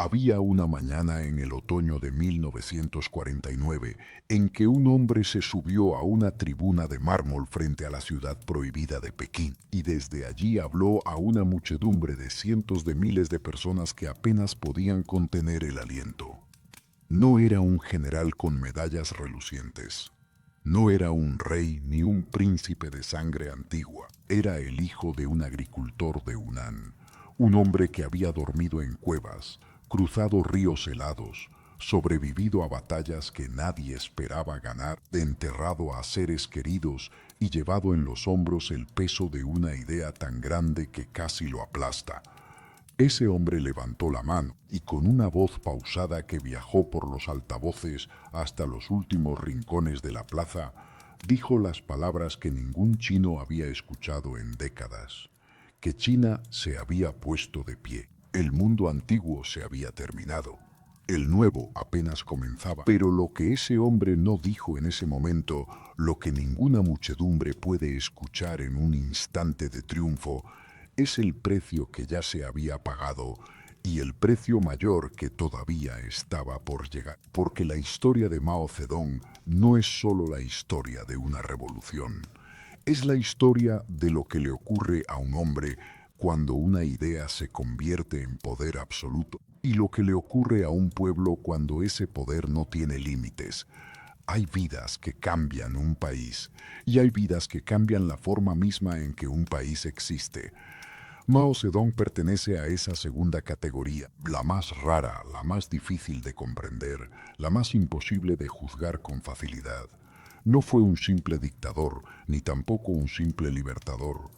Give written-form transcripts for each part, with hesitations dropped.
Había una mañana en el otoño de 1949 en que un hombre se subió a una tribuna de mármol frente a la ciudad prohibida de Pekín y desde allí habló a una muchedumbre de cientos de miles de personas que apenas podían contener el aliento. No era un general con medallas relucientes. No era un rey ni un príncipe de sangre antigua. Era el hijo de un agricultor de Hunan, un hombre que había dormido en cuevas, cruzado ríos helados, sobrevivido a batallas que nadie esperaba ganar, enterrado a seres queridos y llevado en los hombros el peso de una idea tan grande que casi lo aplasta. Ese hombre levantó la mano y con una voz pausada que viajó por los altavoces hasta los últimos rincones de la plaza, dijo las palabras que ningún chino había escuchado en décadas, que China se había puesto de pie. El mundo antiguo se había terminado. El nuevo apenas comenzaba. Pero lo que ese hombre no dijo en ese momento, lo que ninguna muchedumbre puede escuchar en un instante de triunfo, es el precio que ya se había pagado y el precio mayor que todavía estaba por llegar. Porque la historia de Mao Zedong no es solo la historia de una revolución. Es la historia de lo que le ocurre a un hombre cuando una idea se convierte en poder absoluto y lo que le ocurre a un pueblo cuando ese poder no tiene límites. Hay vidas que cambian un país y hay vidas que cambian la forma misma en que un país existe. Mao Zedong pertenece a esa segunda categoría, la más rara, la más difícil de comprender, la más imposible de juzgar con facilidad. No fue un simple dictador, ni tampoco un simple libertador.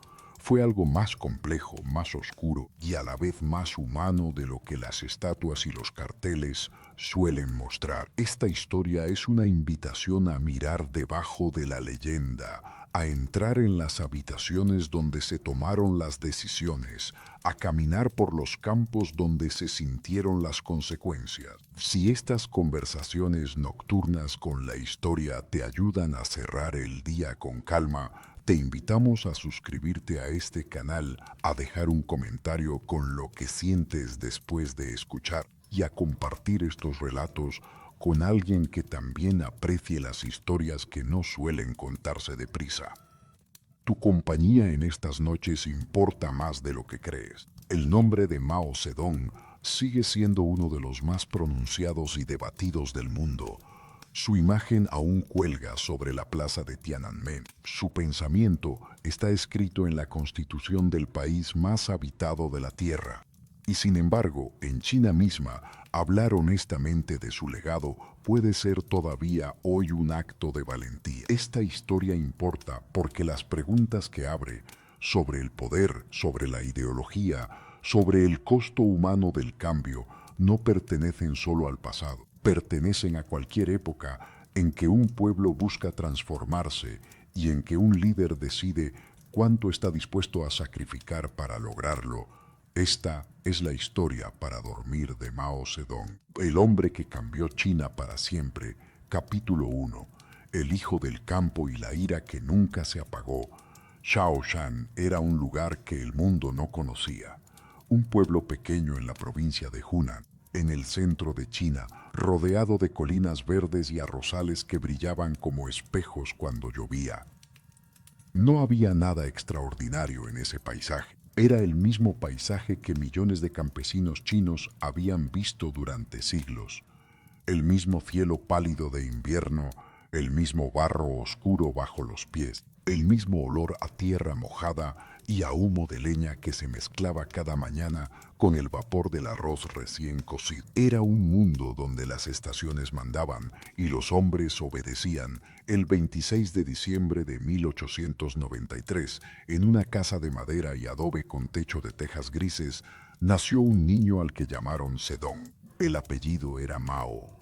Fue algo más complejo, más oscuro y a la vez más humano de lo que las estatuas y los carteles suelen mostrar. Esta historia es una invitación a mirar debajo de la leyenda, a entrar en las habitaciones donde se tomaron las decisiones, a caminar por los campos donde se sintieron las consecuencias. Si estas conversaciones nocturnas con la historia te ayudan a cerrar el día con calma, te invitamos a suscribirte a este canal, a dejar un comentario con lo que sientes después de escuchar y a compartir estos relatos con alguien que también aprecie las historias que no suelen contarse deprisa. Tu compañía en estas noches importa más de lo que crees. El nombre de Mao Zedong sigue siendo uno de los más pronunciados y debatidos del mundo. Su imagen aún cuelga sobre la plaza de Tiananmen. Su pensamiento está escrito en la constitución del país más habitado de la Tierra. Y sin embargo, en China misma, hablar honestamente de su legado puede ser todavía hoy un acto de valentía. Esta historia importa porque las preguntas que abre sobre el poder, sobre la ideología, sobre el costo humano del cambio, no pertenecen solo al pasado, pertenecen a cualquier época en que un pueblo busca transformarse y en que un líder decide cuánto está dispuesto a sacrificar para lograrlo. Esta es la historia para dormir de Mao Zedong, el hombre que cambió China para siempre. Capítulo 1. El hijo del campo y la ira que nunca se apagó. Shaoshan era un lugar que el mundo no conocía. Un pueblo pequeño en la provincia de Hunan, en el centro de China, rodeado de colinas verdes y arrozales que brillaban como espejos cuando llovía. No había nada extraordinario en ese paisaje. Era el mismo paisaje que millones de campesinos chinos habían visto durante siglos. El mismo cielo pálido de invierno, el mismo barro oscuro bajo los pies, el mismo olor a tierra mojada y a humo de leña que se mezclaba cada mañana con el vapor del arroz recién cocido. Era un mundo donde las estaciones mandaban y los hombres obedecían. El 26 de diciembre de 1893, en una casa de madera y adobe con techo de tejas grises, nació un niño al que llamaron Zedong. El apellido era Mao.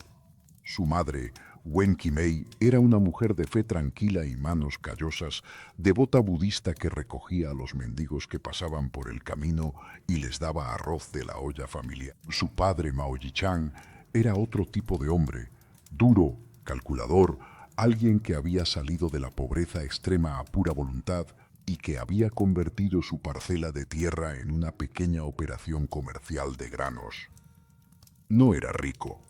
Su madre, Wen Qimei, era una mujer de fe tranquila y manos callosas, devota budista que recogía a los mendigos que pasaban por el camino y les daba arroz de la olla familiar. Su padre, Mao Yichang, era otro tipo de hombre, duro, calculador, alguien que había salido de la pobreza extrema a pura voluntad y que había convertido su parcela de tierra en una pequeña operación comercial de granos. No era rico,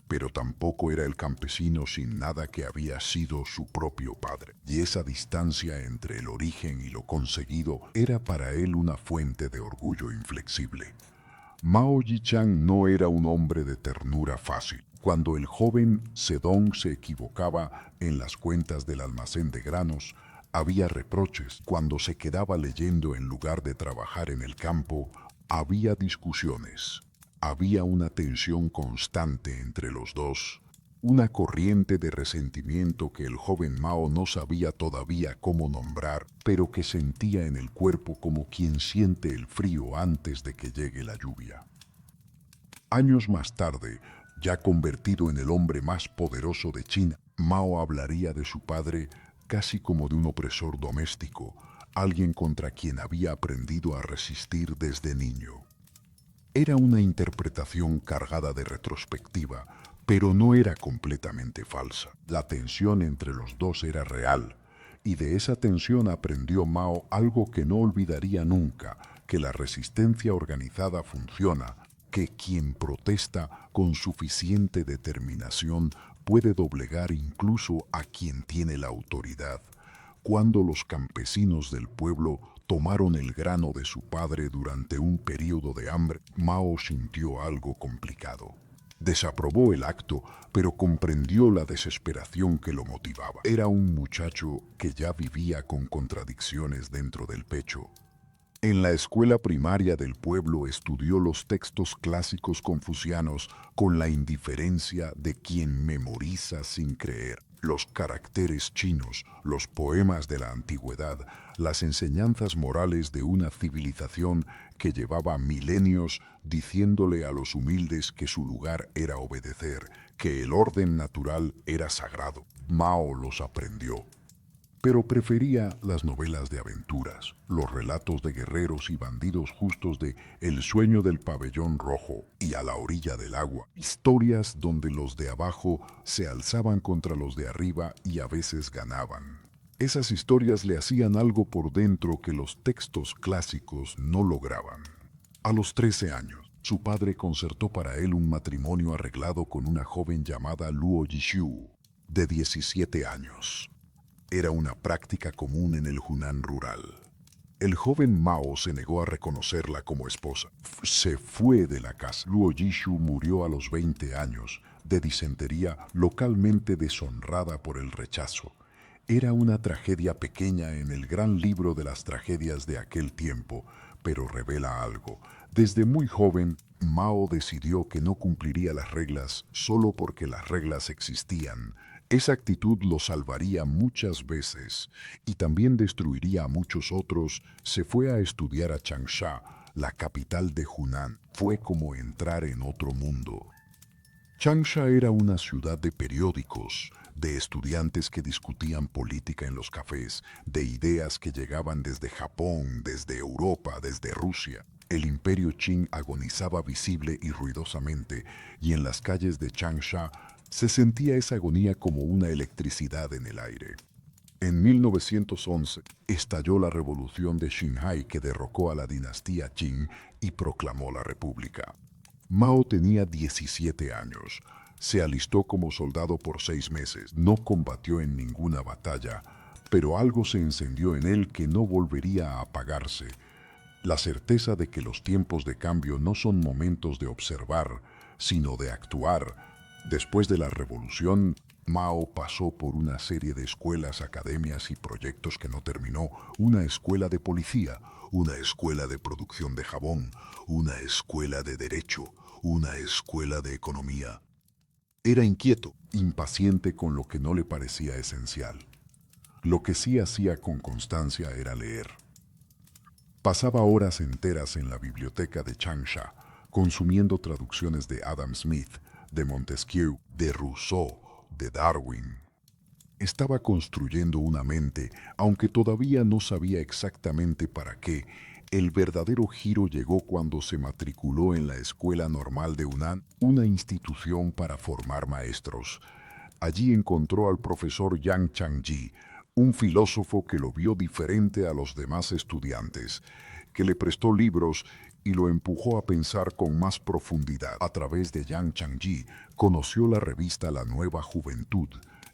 pero tampoco era el campesino sin nada que había sido su propio padre. Y esa distancia entre el origen y lo conseguido era para él una fuente de orgullo inflexible. Mao Yichang no era un hombre de ternura fácil. Cuando el joven Zedong se equivocaba en las cuentas del almacén de granos, había reproches. Cuando se quedaba leyendo en lugar de trabajar en el campo, había discusiones. Había una tensión constante entre los dos, una corriente de resentimiento que el joven Mao no sabía todavía cómo nombrar, pero que sentía en el cuerpo como quien siente el frío antes de que llegue la lluvia. Años más tarde, ya convertido en el hombre más poderoso de China, Mao hablaría de su padre casi como de un opresor doméstico, alguien contra quien había aprendido a resistir desde niño. Era una interpretación cargada de retrospectiva, pero no era completamente falsa. La tensión entre los dos era real, y de esa tensión aprendió Mao algo que no olvidaría nunca, que la resistencia organizada funciona, que quien protesta con suficiente determinación puede doblegar incluso a quien tiene la autoridad. Cuando los campesinos del pueblo tomaron el grano de su padre durante un período de hambre, Mao sintió algo complicado. Desaprobó el acto, pero comprendió la desesperación que lo motivaba. Era un muchacho que ya vivía con contradicciones dentro del pecho. En la escuela primaria del pueblo estudió los textos clásicos confucianos con la indiferencia de quien memoriza sin creer. Los caracteres chinos, los poemas de la antigüedad, las enseñanzas morales de una civilización que llevaba milenios diciéndole a los humildes que su lugar era obedecer, que el orden natural era sagrado. Mao los aprendió. Pero prefería las novelas de aventuras, los relatos de guerreros y bandidos justos de El sueño del pabellón rojo y A la orilla del agua, historias donde los de abajo se alzaban contra los de arriba y a veces ganaban. Esas historias le hacían algo por dentro que los textos clásicos no lograban. A los 13 años, su padre concertó para él un matrimonio arreglado con una joven llamada Luo Yishu, de 17 años. Era una práctica común en el Hunan rural. El joven Mao se negó a reconocerla como esposa. Se fue de la casa. Luo Yishu murió a los 20 años, de disentería, localmente deshonrada por el rechazo. Era una tragedia pequeña en el gran libro de las tragedias de aquel tiempo, pero revela algo. Desde muy joven, Mao decidió que no cumpliría las reglas solo porque las reglas existían. Esa actitud lo salvaría muchas veces y también destruiría a muchos otros. Se fue a estudiar a Changsha, la capital de Hunan. Fue como entrar en otro mundo. Changsha era una ciudad de periódicos, de estudiantes que discutían política en los cafés, de ideas que llegaban desde Japón, desde Europa, desde Rusia. El imperio Qing agonizaba visible y ruidosamente, y en las calles de Changsha se sentía esa agonía como una electricidad en el aire. En 1911 estalló la revolución de Xinhai que derrocó a la dinastía Qing y proclamó la república. Mao tenía 17 años. Se alistó como soldado por 6 meses. No combatió en ninguna batalla, pero algo se encendió en él que no volvería a apagarse. La certeza de que los tiempos de cambio no son momentos de observar, sino de actuar. Después de la revolución, Mao pasó por una serie de escuelas, academias y proyectos que no terminó. Una escuela de policía, una escuela de producción de jabón, una escuela de derecho, una escuela de economía. Era inquieto, impaciente con lo que no le parecía esencial. Lo que sí hacía con constancia era leer. Pasaba horas enteras en la biblioteca de Changsha, consumiendo traducciones de Adam Smith, de Montesquieu, de Rousseau, de Darwin. Estaba construyendo una mente, aunque todavía no sabía exactamente para qué. El verdadero giro llegó cuando se matriculó en la Escuela Normal de Hunan, una institución para formar maestros. Allí encontró al profesor Yang Changji, un filósofo que lo vio diferente a los demás estudiantes. que le prestó libros y lo empujó a pensar con más profundidad. A través de Yang Changji conoció la revista La Nueva Juventud,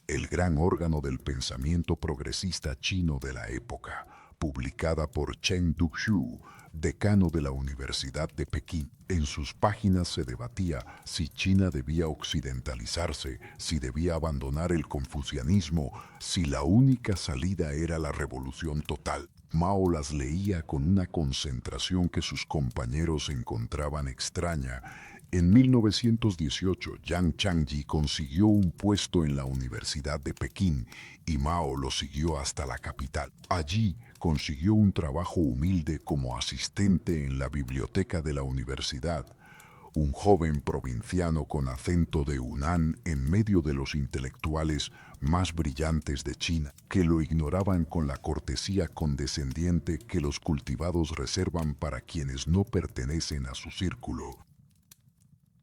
el gran órgano del pensamiento progresista chino de la época, publicada por Chen Duxiu, decano de la Universidad de Pekín. En sus páginas se debatía si China debía occidentalizarse, si debía abandonar el confucianismo, si la única salida era la revolución total. Mao las leía con una concentración que sus compañeros encontraban extraña. En 1918, Yang Changji consiguió un puesto en la Universidad de Pekín y Mao lo siguió hasta la capital. Allí consiguió un trabajo humilde como asistente en la biblioteca de la universidad. Un joven provinciano con acento de Hunan en medio de los intelectuales más brillantes de China, que lo ignoraban con la cortesía condescendiente que los cultivados reservan para quienes no pertenecen a su círculo.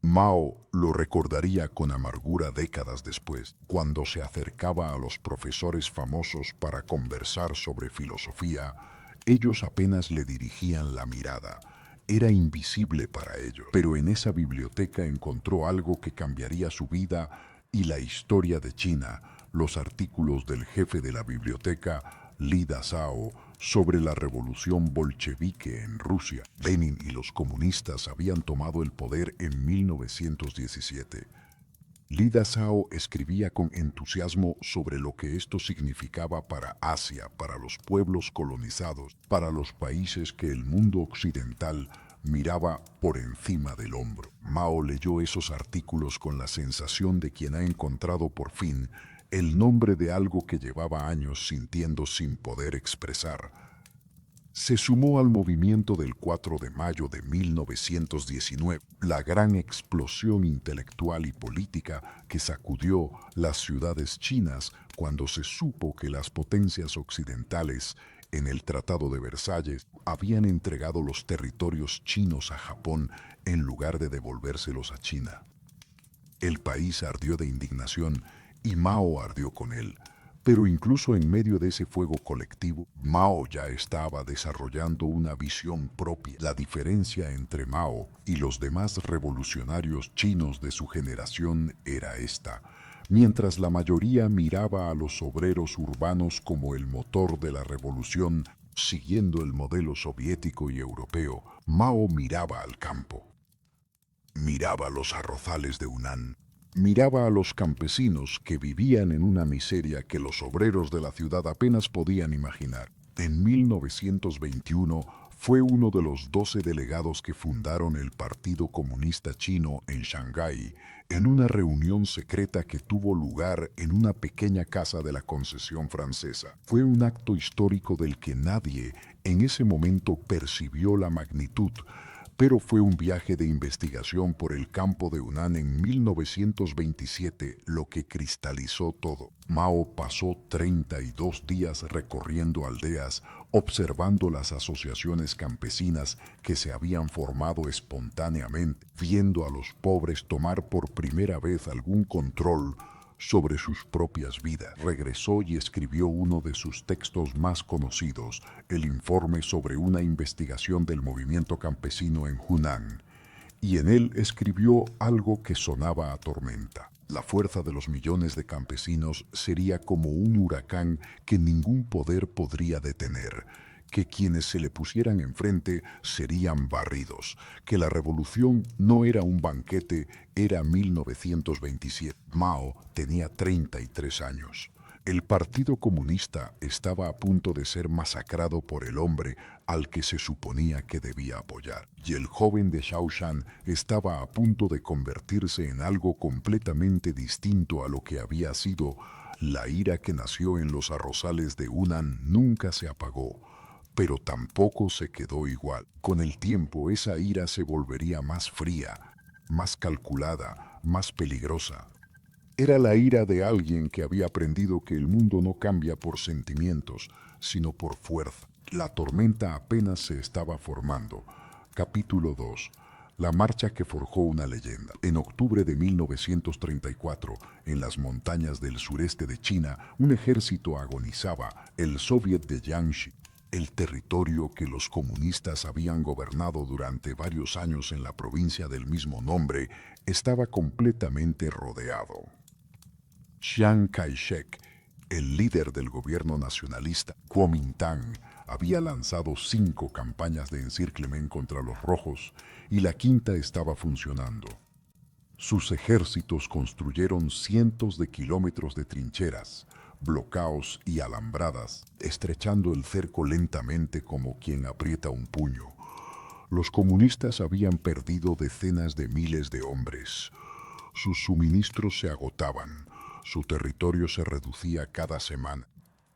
Mao lo recordaría con amargura décadas después, cuando se acercaba a los profesores famosos para conversar sobre filosofía. Ellos apenas le dirigían la mirada. Era invisible para ellos, pero en esa biblioteca encontró algo que cambiaría su vida y la historia de China. Los artículos del jefe de la biblioteca, Li Dazhao, sobre la revolución bolchevique en Rusia. Lenin y los comunistas habían tomado el poder en 1917. Li Dazhao escribía con entusiasmo sobre lo que esto significaba para Asia, para los pueblos colonizados, para los países que el mundo occidental miraba por encima del hombro. Mao leyó esos artículos con la sensación de quien ha encontrado por fin el nombre de algo que llevaba años sintiendo sin poder expresar. Se sumó al movimiento del 4 de mayo de 1919, la gran explosión intelectual y política que sacudió las ciudades chinas cuando se supo que las potencias occidentales, en el Tratado de Versalles, habían entregado los territorios chinos a Japón en lugar de devolvérselos a China. El país ardió de indignación y Mao ardió con él. Pero incluso en medio de ese fuego colectivo, Mao ya estaba desarrollando una visión propia. La diferencia entre Mao y los demás revolucionarios chinos de su generación era esta. Mientras la mayoría miraba a los obreros urbanos como el motor de la revolución, siguiendo el modelo soviético y europeo, Mao miraba al campo. Miraba los arrozales de Hunan. Miraba a los campesinos que vivían en una miseria que los obreros de la ciudad apenas podían imaginar. En 1921 fue uno de los 12 delegados que fundaron el Partido Comunista Chino en Shanghái, en una reunión secreta que tuvo lugar en una pequeña casa de la Concesión francesa. Fue un acto histórico del que nadie en ese momento percibió la magnitud, pero fue un viaje de investigación por el campo de Hunan en 1927 lo que cristalizó todo. Mao pasó 32 días recorriendo aldeas, observando las asociaciones campesinas que se habían formado espontáneamente, viendo a los pobres tomar por primera vez algún control sobre sus propias vidas. Regresó y escribió uno de sus textos más conocidos, el informe sobre una investigación del movimiento campesino en Hunan, y en él escribió algo que sonaba a tormenta. La fuerza de los millones de campesinos sería como un huracán que ningún poder podría detener, que quienes se le pusieran enfrente serían barridos, que la revolución no era un banquete, era 1927. Mao tenía 33 años. El Partido Comunista estaba a punto de ser masacrado por el hombre al que se suponía que debía apoyar. Y el joven de Shaoshan estaba a punto de convertirse en algo completamente distinto a lo que había sido. La ira que nació en los arrozales de Hunan nunca se apagó, pero tampoco se quedó igual. Con el tiempo esa ira se volvería más fría, más calculada, más peligrosa. Era la ira de alguien que había aprendido que el mundo no cambia por sentimientos, sino por fuerza. La tormenta apenas se estaba formando. Capítulo 2. La marcha que forjó una leyenda. En octubre de 1934, en las montañas del sureste de China, un ejército agonizaba, el Soviet de Jiangxi. El territorio que los comunistas habían gobernado durante varios años en la provincia del mismo nombre estaba completamente rodeado. Chiang Kai-shek, el líder del gobierno nacionalista Kuomintang, había lanzado 5 campañas de encirclement contra los rojos y la quinta estaba funcionando. Sus ejércitos construyeron cientos de kilómetros de trincheras, bloqueos y alambradas, estrechando el cerco lentamente como quien aprieta un puño. Los comunistas habían perdido decenas de miles de hombres. Sus suministros se agotaban, su territorio se reducía cada semana.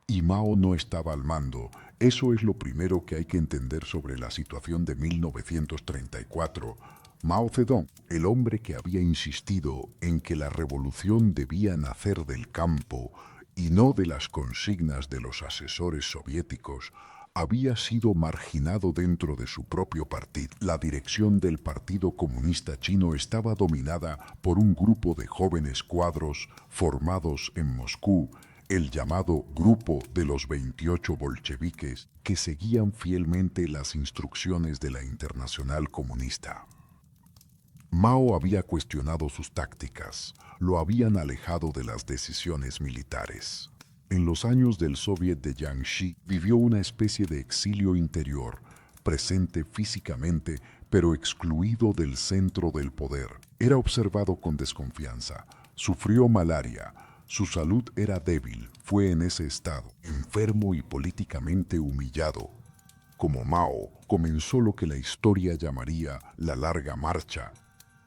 Y Mao no estaba al mando. Eso es lo primero que hay que entender sobre la situación de 1934. Mao Zedong, el hombre que había insistido en que la revolución debía nacer del campo y no de las consignas de los asesores soviéticos, había sido marginado dentro de su propio partido. La dirección del Partido Comunista Chino estaba dominada por un grupo de jóvenes cuadros formados en Moscú, el llamado Grupo de los 28 bolcheviques, que seguían fielmente las instrucciones de la Internacional Comunista. Mao había cuestionado sus tácticas, lo habían alejado de las decisiones militares. En los años del Soviet de Jiangxi vivió una especie de exilio interior, presente físicamente, pero excluido del centro del poder. Era observado con desconfianza, sufrió malaria, su salud era débil, fue en ese estado, enfermo y políticamente humillado. Como Mao, comenzó lo que la historia llamaría la Larga Marcha.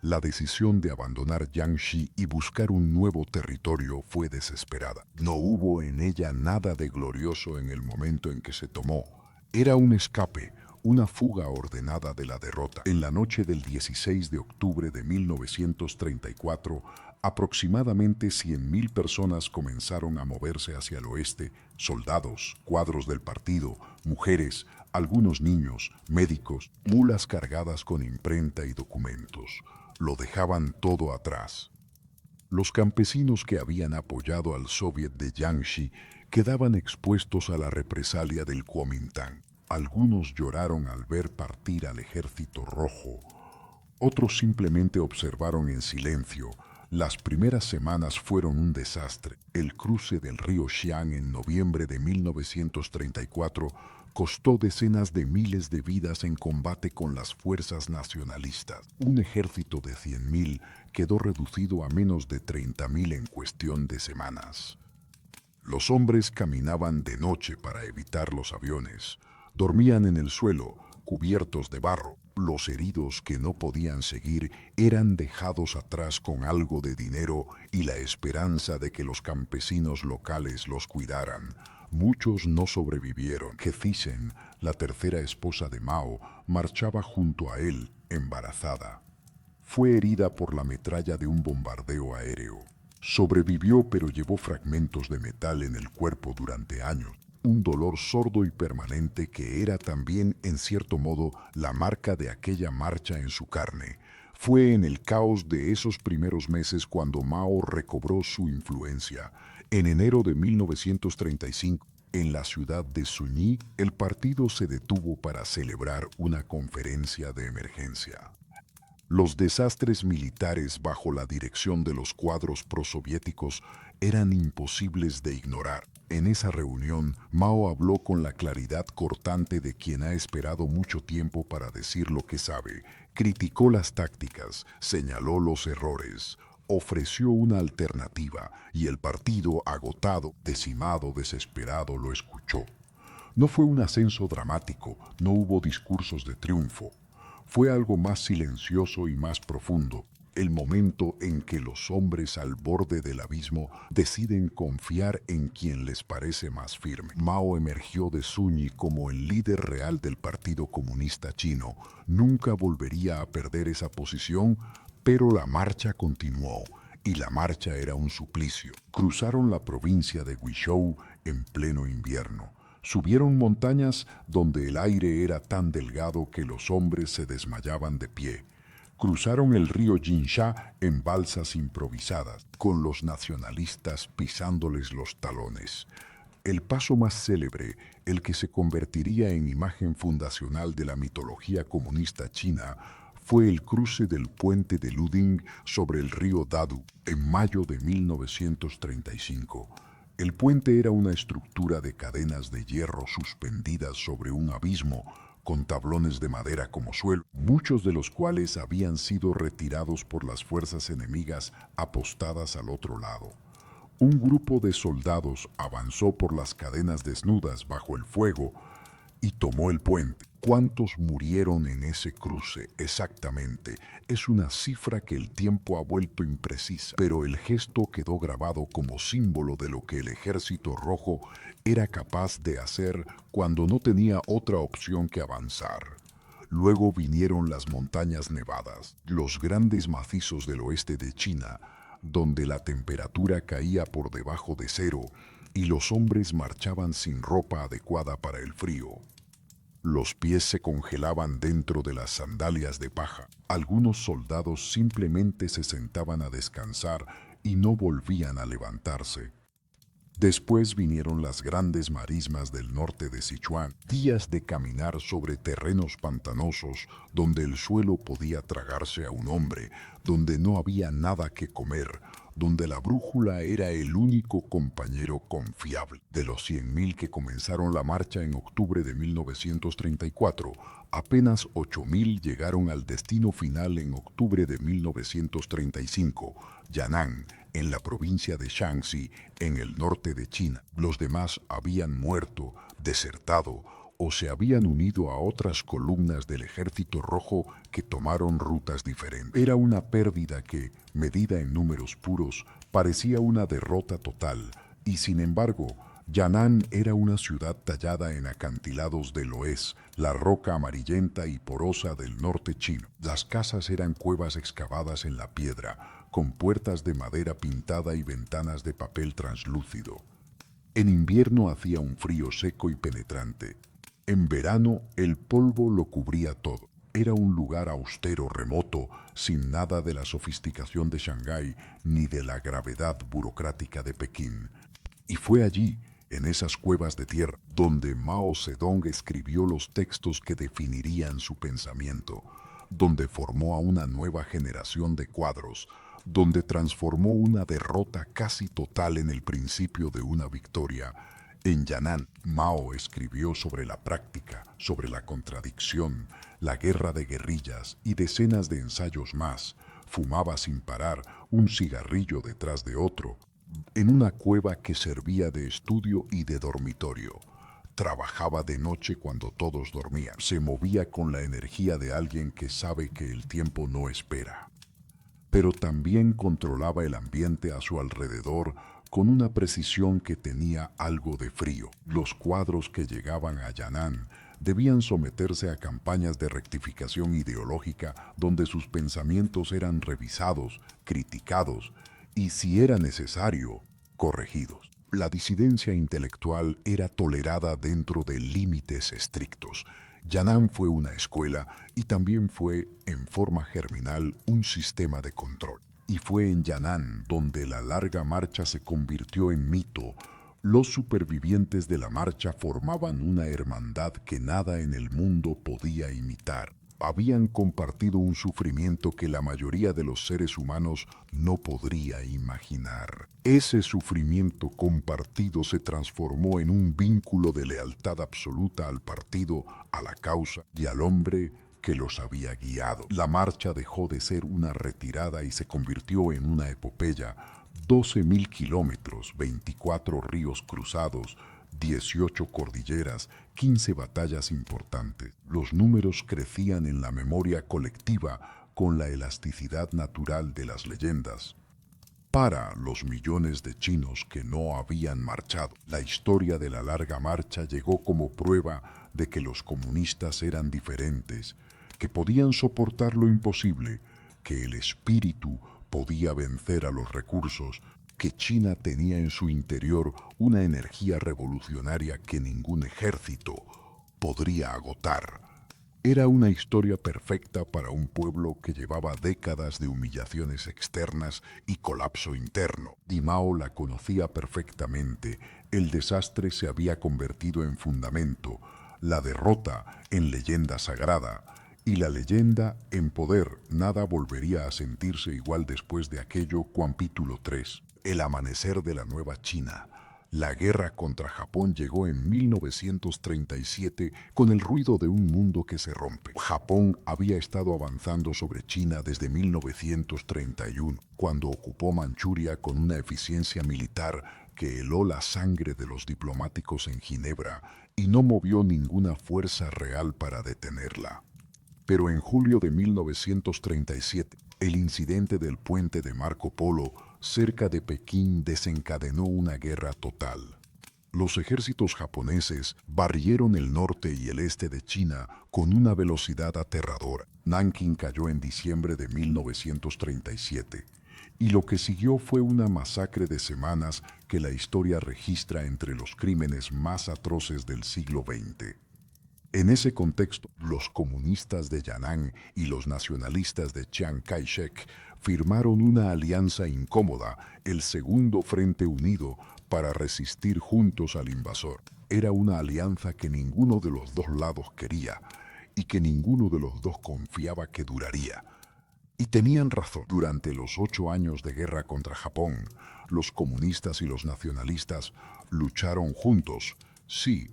La decisión de abandonar Jiangxi y buscar un nuevo territorio fue desesperada. No hubo en ella nada de glorioso en el momento en que se tomó. Era un escape, una fuga ordenada de la derrota. En la noche del 16 de octubre de 1934, aproximadamente 100,000 personas comenzaron a moverse hacia el oeste, soldados, cuadros del partido, mujeres, algunos niños, médicos, mulas cargadas con imprenta y documentos. Lo dejaban todo atrás. Los campesinos que habían apoyado al Soviet de Jiangxi quedaban expuestos a la represalia del Kuomintang. Algunos lloraron al ver partir al ejército rojo. Otros simplemente observaron en silencio. Las primeras semanas fueron un desastre. El cruce del río Xiang en noviembre de 1934 costó decenas de miles de vidas en combate con las fuerzas nacionalistas. Un ejército de 100,000 quedó reducido a menos de 30,000 en cuestión de semanas. Los hombres caminaban de noche para evitar los aviones. Dormían en el suelo, cubiertos de barro. Los heridos que no podían seguir eran dejados atrás con algo de dinero y la esperanza de que los campesinos locales los cuidaran. Muchos no sobrevivieron. He Zisen, la tercera esposa de Mao, marchaba junto a él, embarazada. Fue herida por la metralla de un bombardeo aéreo. Sobrevivió, pero llevó fragmentos de metal en el cuerpo durante años. Un dolor sordo y permanente que era también, en cierto modo, la marca de aquella marcha en su carne. Fue en el caos de esos primeros meses cuando Mao recobró su influencia. En enero de 1935, en la ciudad de Suñi, el partido se detuvo para celebrar una conferencia de emergencia. Los desastres militares bajo la dirección de los cuadros prosoviéticos eran imposibles de ignorar. En esa reunión, Mao habló con la claridad cortante de quien ha esperado mucho tiempo para decir lo que sabe. Criticó las tácticas, señaló los errores, ofreció una alternativa y el partido, agotado, decimado, desesperado, lo escuchó. No fue un ascenso dramático, no hubo discursos de triunfo. Fue algo más silencioso y más profundo, el momento en que los hombres al borde del abismo deciden confiar en quien les parece más firme. Mao emergió de Suñi como el líder real del Partido Comunista Chino. Nunca volvería a perder esa posición, pero la marcha continuó, y la marcha era un suplicio. Cruzaron la provincia de Guizhou en pleno invierno. Subieron montañas donde el aire era tan delgado que los hombres se desmayaban de pie. Cruzaron el río Jinsha en balsas improvisadas, con los nacionalistas pisándoles los talones. El paso más célebre, el que se convertiría en imagen fundacional de la mitología comunista china, fue el cruce del puente de Luding sobre el río Dadu en mayo de 1935. El puente era una estructura de cadenas de hierro suspendidas sobre un abismo con tablones de madera como suelo, muchos de los cuales habían sido retirados por las fuerzas enemigas apostadas al otro lado. Un grupo de soldados avanzó por las cadenas desnudas bajo el fuego y tomó el puente. ¿Cuántos murieron en ese cruce exactamente? Es una cifra que el tiempo ha vuelto imprecisa, pero el gesto quedó grabado como símbolo de lo que el Ejército Rojo era capaz de hacer cuando no tenía otra opción que avanzar. Luego vinieron las montañas nevadas, los grandes macizos del oeste de China, donde la temperatura caía por debajo de cero y los hombres marchaban sin ropa adecuada para el frío. Los pies se congelaban dentro de las sandalias de paja. Algunos soldados simplemente se sentaban a descansar y no volvían a levantarse. Después vinieron las grandes marismas del norte de Sichuan, días de caminar sobre terrenos pantanosos donde el suelo podía tragarse a un hombre, donde no había nada que comer, donde la brújula era el único compañero confiable. De los 100.000 que comenzaron la marcha en octubre de 1934, apenas 8.000 llegaron al destino final en octubre de 1935, Yan'an, en la provincia de Shaanxi, en el norte de China. Los demás habían muerto, desertado o se habían unido a otras columnas del Ejército Rojo que tomaron rutas diferentes. Era una pérdida que, medida en números puros, parecía una derrota total, y sin embargo, Yan'an era una ciudad tallada en acantilados del oeste, la roca amarillenta y porosa del norte chino. Las casas eran cuevas excavadas en la piedra, con puertas de madera pintada y ventanas de papel translúcido. En invierno hacía un frío seco y penetrante. En verano el polvo lo cubría todo. Era un lugar austero, remoto, sin nada de la sofisticación de Shanghái ni de la gravedad burocrática de Pekín. Y fue allí, en esas cuevas de tierra, donde Mao Zedong escribió los textos que definirían su pensamiento, donde formó a una nueva generación de cuadros, donde transformó una derrota casi total en el principio de una victoria. En Yan'an, Mao escribió sobre la práctica, sobre la contradicción, la guerra de guerrillas y decenas de ensayos más. Fumaba sin parar, un cigarrillo detrás de otro, en una cueva que servía de estudio y de dormitorio. Trabajaba de noche cuando todos dormían. Se movía con la energía de alguien que sabe que el tiempo no espera. Pero también controlaba el ambiente a su alrededor con una precisión que tenía algo de frío. Los cuadros que llegaban a Yan'an debían someterse a campañas de rectificación ideológica donde sus pensamientos eran revisados, criticados y, si era necesario, corregidos. La disidencia intelectual era tolerada dentro de límites estrictos. Yan'an fue una escuela y también fue, en forma germinal, un sistema de control. Y fue en Yan'an donde la larga marcha se convirtió en mito. Los supervivientes de la marcha formaban una hermandad que nada en el mundo podía imitar. Habían compartido un sufrimiento que la mayoría de los seres humanos no podría imaginar. Ese sufrimiento compartido se transformó en un vínculo de lealtad absoluta al partido, a la causa y al hombre que los había guiado. La marcha dejó de ser una retirada y se convirtió en una epopeya. 12.000 kilómetros, 24 ríos cruzados, 18 cordilleras, 15 batallas importantes. Los números crecían en la memoria colectiva con la elasticidad natural de las leyendas. Para los millones de chinos que no habían marchado, la historia de la larga marcha llegó como prueba de que los comunistas eran diferentes, que podían soportar lo imposible, que el espíritu podía vencer a los recursos, que China tenía en su interior una energía revolucionaria que ningún ejército podría agotar. Era una historia perfecta para un pueblo que llevaba décadas de humillaciones externas y colapso interno. Y Mao la conocía perfectamente. El desastre se había convertido en fundamento, la derrota en leyenda sagrada y la leyenda en poder. Nada volvería a sentirse igual después de aquello. Capítulo 3. El amanecer de la nueva China. La guerra contra Japón llegó en 1937 con el ruido de un mundo que se rompe. Japón había estado avanzando sobre China desde 1931, cuando ocupó Manchuria con una eficiencia militar que heló la sangre de los diplomáticos en Ginebra y no movió ninguna fuerza real para detenerla. Pero en julio de 1937, el incidente del puente de Marco Polo cerca de Pekín desencadenó una guerra total. Los ejércitos japoneses barrieron el norte y el este de China con una velocidad aterradora. Nankín cayó en diciembre de 1937, y lo que siguió fue una masacre de semanas que la historia registra entre los crímenes más atroces del siglo XX. En ese contexto, los comunistas de Yan'an y los nacionalistas de Chiang Kai-shek firmaron una alianza incómoda, el Segundo Frente Unido, para resistir juntos al invasor. Era una alianza que ninguno de los dos lados quería y que ninguno de los dos confiaba que duraría. Y tenían razón. Durante los 8 años de guerra contra Japón, los comunistas y los nacionalistas lucharon juntos, sí,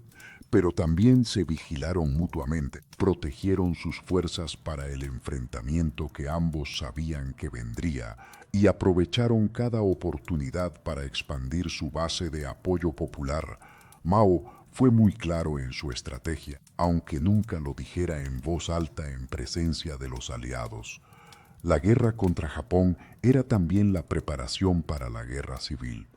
pero también se vigilaron mutuamente, protegieron sus fuerzas para el enfrentamiento que ambos sabían que vendría y aprovecharon cada oportunidad para expandir su base de apoyo popular. Mao fue muy claro en su estrategia, aunque nunca lo dijera en voz alta en presencia de los aliados. La guerra contra Japón era también la preparación para la guerra civil.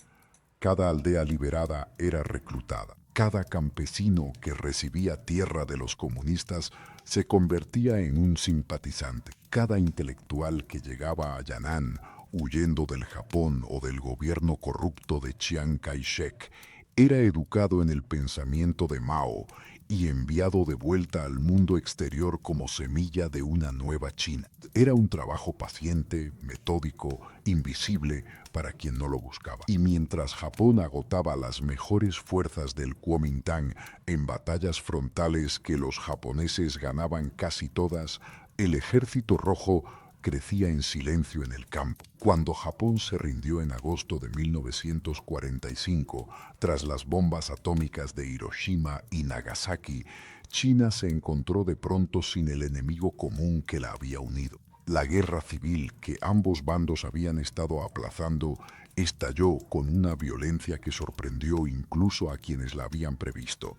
Cada aldea liberada era reclutada. Cada campesino que recibía tierra de los comunistas se convertía en un simpatizante. Cada intelectual que llegaba a Yan'an huyendo del Japón o del gobierno corrupto de Chiang Kai-shek era educado en el pensamiento de Mao y enviado de vuelta al mundo exterior como semilla de una nueva China. Era un trabajo paciente, metódico, invisible para quien no lo buscaba. Y mientras Japón agotaba las mejores fuerzas del Kuomintang en batallas frontales que los japoneses ganaban casi todas, el Ejército Rojo crecía en silencio en el campo. Cuando Japón se rindió en agosto de 1945, tras las bombas atómicas de Hiroshima y Nagasaki, China se encontró de pronto sin el enemigo común que la había unido. La guerra civil que ambos bandos habían estado aplazando estalló con una violencia que sorprendió incluso a quienes la habían previsto.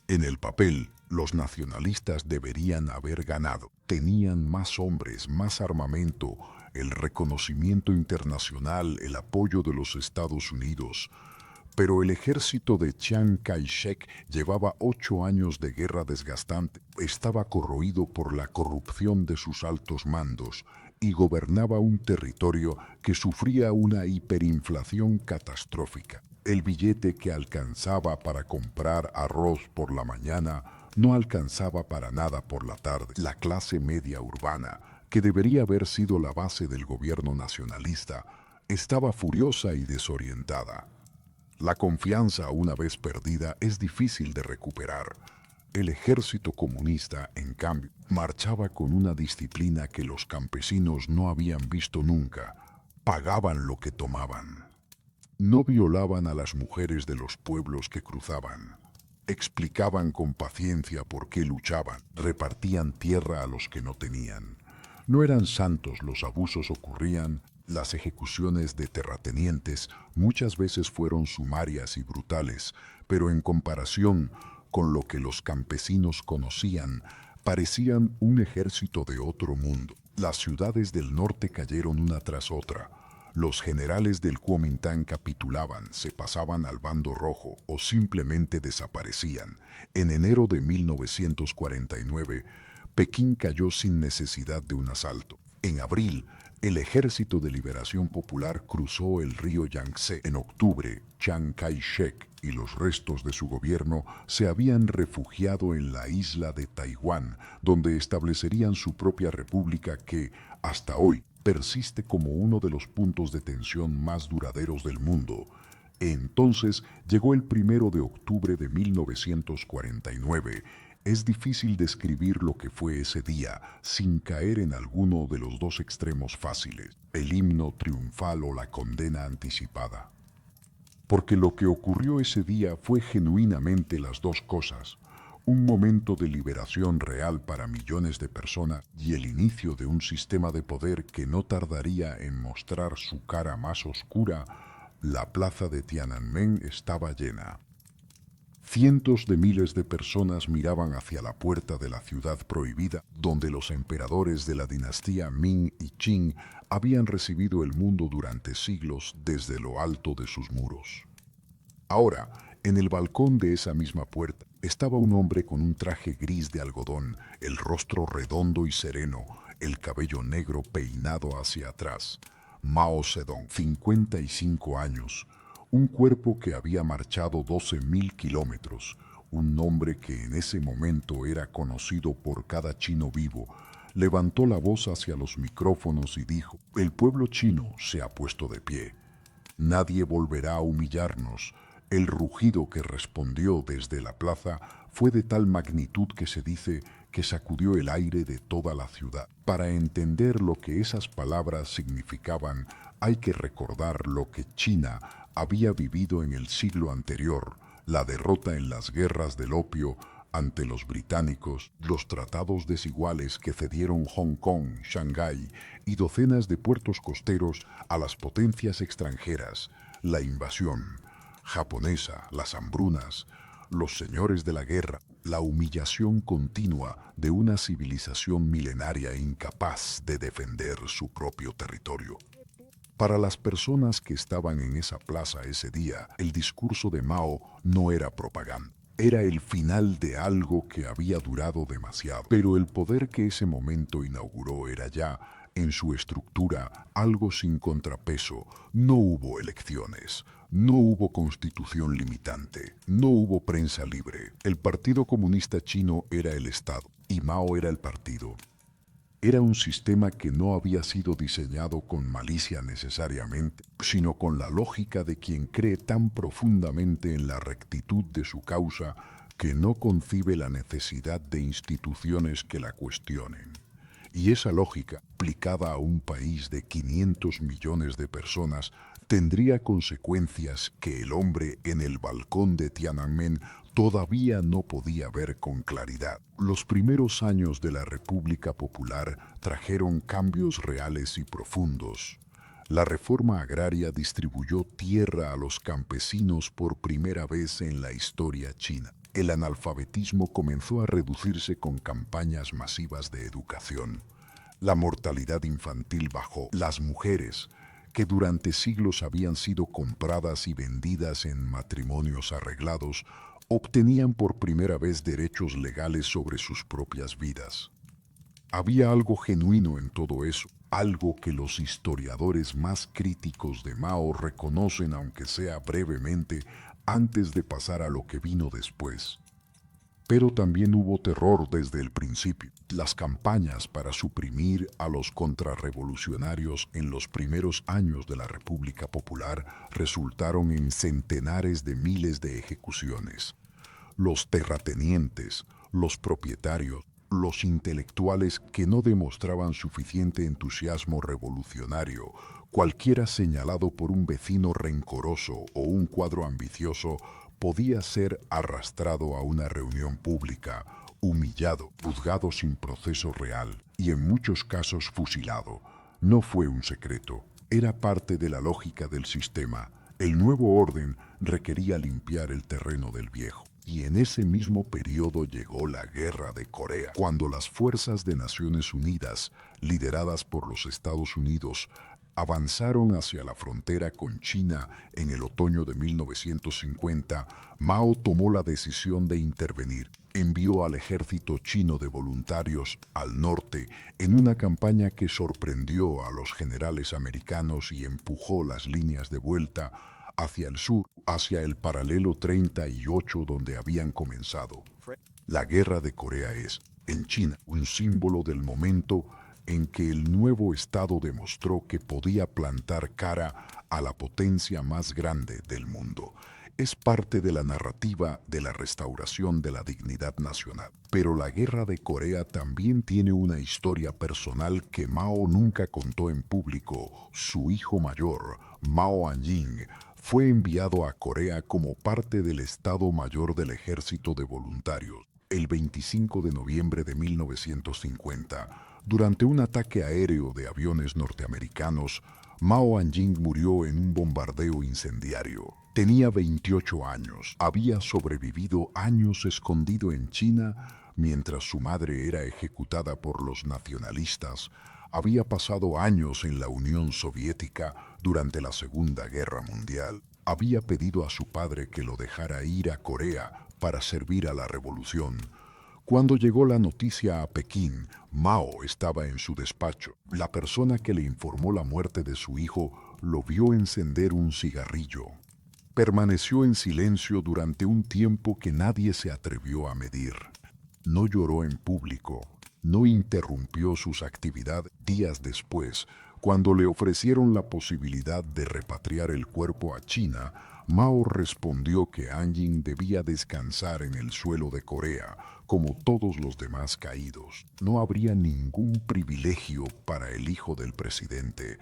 En el papel, los nacionalistas deberían haber ganado. Tenían más hombres, más armamento, el reconocimiento internacional, el apoyo de los Estados Unidos. Pero el ejército de Chiang Kai-shek llevaba 8 años de guerra desgastante. Estaba corroído por la corrupción de sus altos mandos y gobernaba un territorio que sufría una hiperinflación catastrófica. El billete que alcanzaba para comprar arroz por la mañana no alcanzaba para nada por la tarde. La clase media urbana, que debería haber sido la base del gobierno nacionalista, estaba furiosa y desorientada. La confianza, una vez perdida, es difícil de recuperar. El ejército comunista, en cambio, marchaba con una disciplina que los campesinos no habían visto nunca. Pagaban lo que tomaban. No violaban a las mujeres de los pueblos que cruzaban. Explicaban con paciencia por qué luchaban. Repartían tierra a los que no tenían. No eran santos, los abusos ocurrían. Las ejecuciones de terratenientes muchas veces fueron sumarias y brutales, pero en comparación con lo que los campesinos conocían, parecían un ejército de otro mundo. Las ciudades del norte cayeron una tras otra. Los generales del Kuomintang capitulaban, se pasaban al bando rojo o simplemente desaparecían. En enero de 1949, Pekín cayó sin necesidad de un asalto. En abril, el Ejército de Liberación Popular cruzó el río Yangtze. En octubre, Chiang Kai-shek y los restos de su gobierno se habían refugiado en la isla de Taiwán, donde establecerían su propia república que, hasta hoy, persiste como uno de los puntos de tensión más duraderos del mundo. Entonces llegó el 1 de octubre de 1949. Es difícil describir lo que fue ese día sin caer en alguno de los dos extremos fáciles, el himno triunfal o la condena anticipada. Porque lo que ocurrió ese día fue genuinamente las dos cosas, un momento de liberación real para millones de personas y el inicio de un sistema de poder que no tardaría en mostrar su cara más oscura. La plaza de Tiananmen estaba llena. Cientos de miles de personas miraban hacia la puerta de la ciudad prohibida, donde los emperadores de la dinastía Ming y Qing habían recibido el mundo durante siglos desde lo alto de sus muros. Ahora, en el balcón de esa misma puerta, estaba un hombre con un traje gris de algodón, el rostro redondo y sereno, el cabello negro peinado hacia atrás. Mao Zedong, 55 años, un cuerpo que había marchado 12.000 kilómetros, un hombre que en ese momento era conocido por cada chino vivo, levantó la voz hacia los micrófonos y dijo: «El pueblo chino se ha puesto de pie. Nadie volverá a humillarnos». El rugido que respondió desde la plaza fue de tal magnitud que se dice que sacudió el aire de toda la ciudad. Para entender lo que esas palabras significaban, hay que recordar lo que China había vivido en el siglo anterior, la derrota en las guerras del opio ante los británicos, los tratados desiguales que cedieron Hong Kong, Shanghái y docenas de puertos costeros a las potencias extranjeras, la invasión japonesa, las hambrunas, los señores de la guerra, la humillación continua de una civilización milenaria incapaz de defender su propio territorio. Para las personas que estaban en esa plaza ese día, el discurso de Mao no era propaganda. Era el final de algo que había durado demasiado. Pero el poder que ese momento inauguró era ya, en su estructura, algo sin contrapeso. No hubo elecciones, no hubo constitución limitante, no hubo prensa libre. El Partido Comunista Chino era el Estado y Mao era el partido. Era un sistema que no había sido diseñado con malicia necesariamente, sino con la lógica de quien cree tan profundamente en la rectitud de su causa que no concibe la necesidad de instituciones que la cuestionen. Y esa lógica, aplicada a un país de 500 millones de personas, tendría consecuencias que el hombre en el balcón de Tiananmen todavía no podía ver con claridad. Los primeros años de la República Popular trajeron cambios reales y profundos. La reforma agraria distribuyó tierra a los campesinos por primera vez en la historia china. El analfabetismo comenzó a reducirse con campañas masivas de educación. La mortalidad infantil bajó. Las mujeres, que durante siglos habían sido compradas y vendidas en matrimonios arreglados, obtenían por primera vez derechos legales sobre sus propias vidas. Había algo genuino en todo eso, algo que los historiadores más críticos de Mao reconocen, aunque sea brevemente, antes de pasar a lo que vino después. Pero también hubo terror desde el principio. Las campañas para suprimir a los contrarrevolucionarios en los primeros años de la República Popular resultaron en centenares de miles de ejecuciones. Los terratenientes, los propietarios, los intelectuales que no demostraban suficiente entusiasmo revolucionario, cualquiera señalado por un vecino rencoroso o un cuadro ambicioso, podía ser arrastrado a una reunión pública, humillado, juzgado sin proceso real y en muchos casos fusilado. No fue un secreto, era parte de la lógica del sistema. El nuevo orden requería limpiar el terreno del viejo. Y en ese mismo periodo llegó la Guerra de Corea, cuando las fuerzas de Naciones Unidas, lideradas por los Estados Unidos, avanzaron hacia la frontera con China en el otoño de 1950, Mao tomó la decisión de intervenir. Envió al ejército chino de voluntarios al norte en una campaña que sorprendió a los generales americanos y empujó las líneas de vuelta hacia el sur, hacia el paralelo 38 donde habían comenzado. La Guerra de Corea es, en China, un símbolo del momento en que el nuevo Estado demostró que podía plantar cara a la potencia más grande del mundo. Es parte de la narrativa de la restauración de la dignidad nacional. Pero la guerra de Corea también tiene una historia personal que Mao nunca contó en público. Su hijo mayor, Mao Anjing, fue enviado a Corea como parte del Estado Mayor del Ejército de Voluntarios el 25 de noviembre de 1950. Durante un ataque aéreo de aviones norteamericanos, Mao Anjing murió en un bombardeo incendiario. Tenía 28 años. Había sobrevivido años escondido en China mientras su madre era ejecutada por los nacionalistas. Había pasado años en la Unión Soviética durante la Segunda Guerra Mundial. Había pedido a su padre que lo dejara ir a Corea para servir a la revolución. Cuando llegó la noticia a Pekín, Mao estaba en su despacho. La persona que le informó la muerte de su hijo lo vio encender un cigarrillo. Permaneció en silencio durante un tiempo que nadie se atrevió a medir. No lloró en público, no interrumpió sus actividades. Días después, cuando le ofrecieron la posibilidad de repatriar el cuerpo a China, Mao respondió que Anjing debía descansar en el suelo de Corea, como todos los demás caídos. No habría ningún privilegio para el hijo del presidente.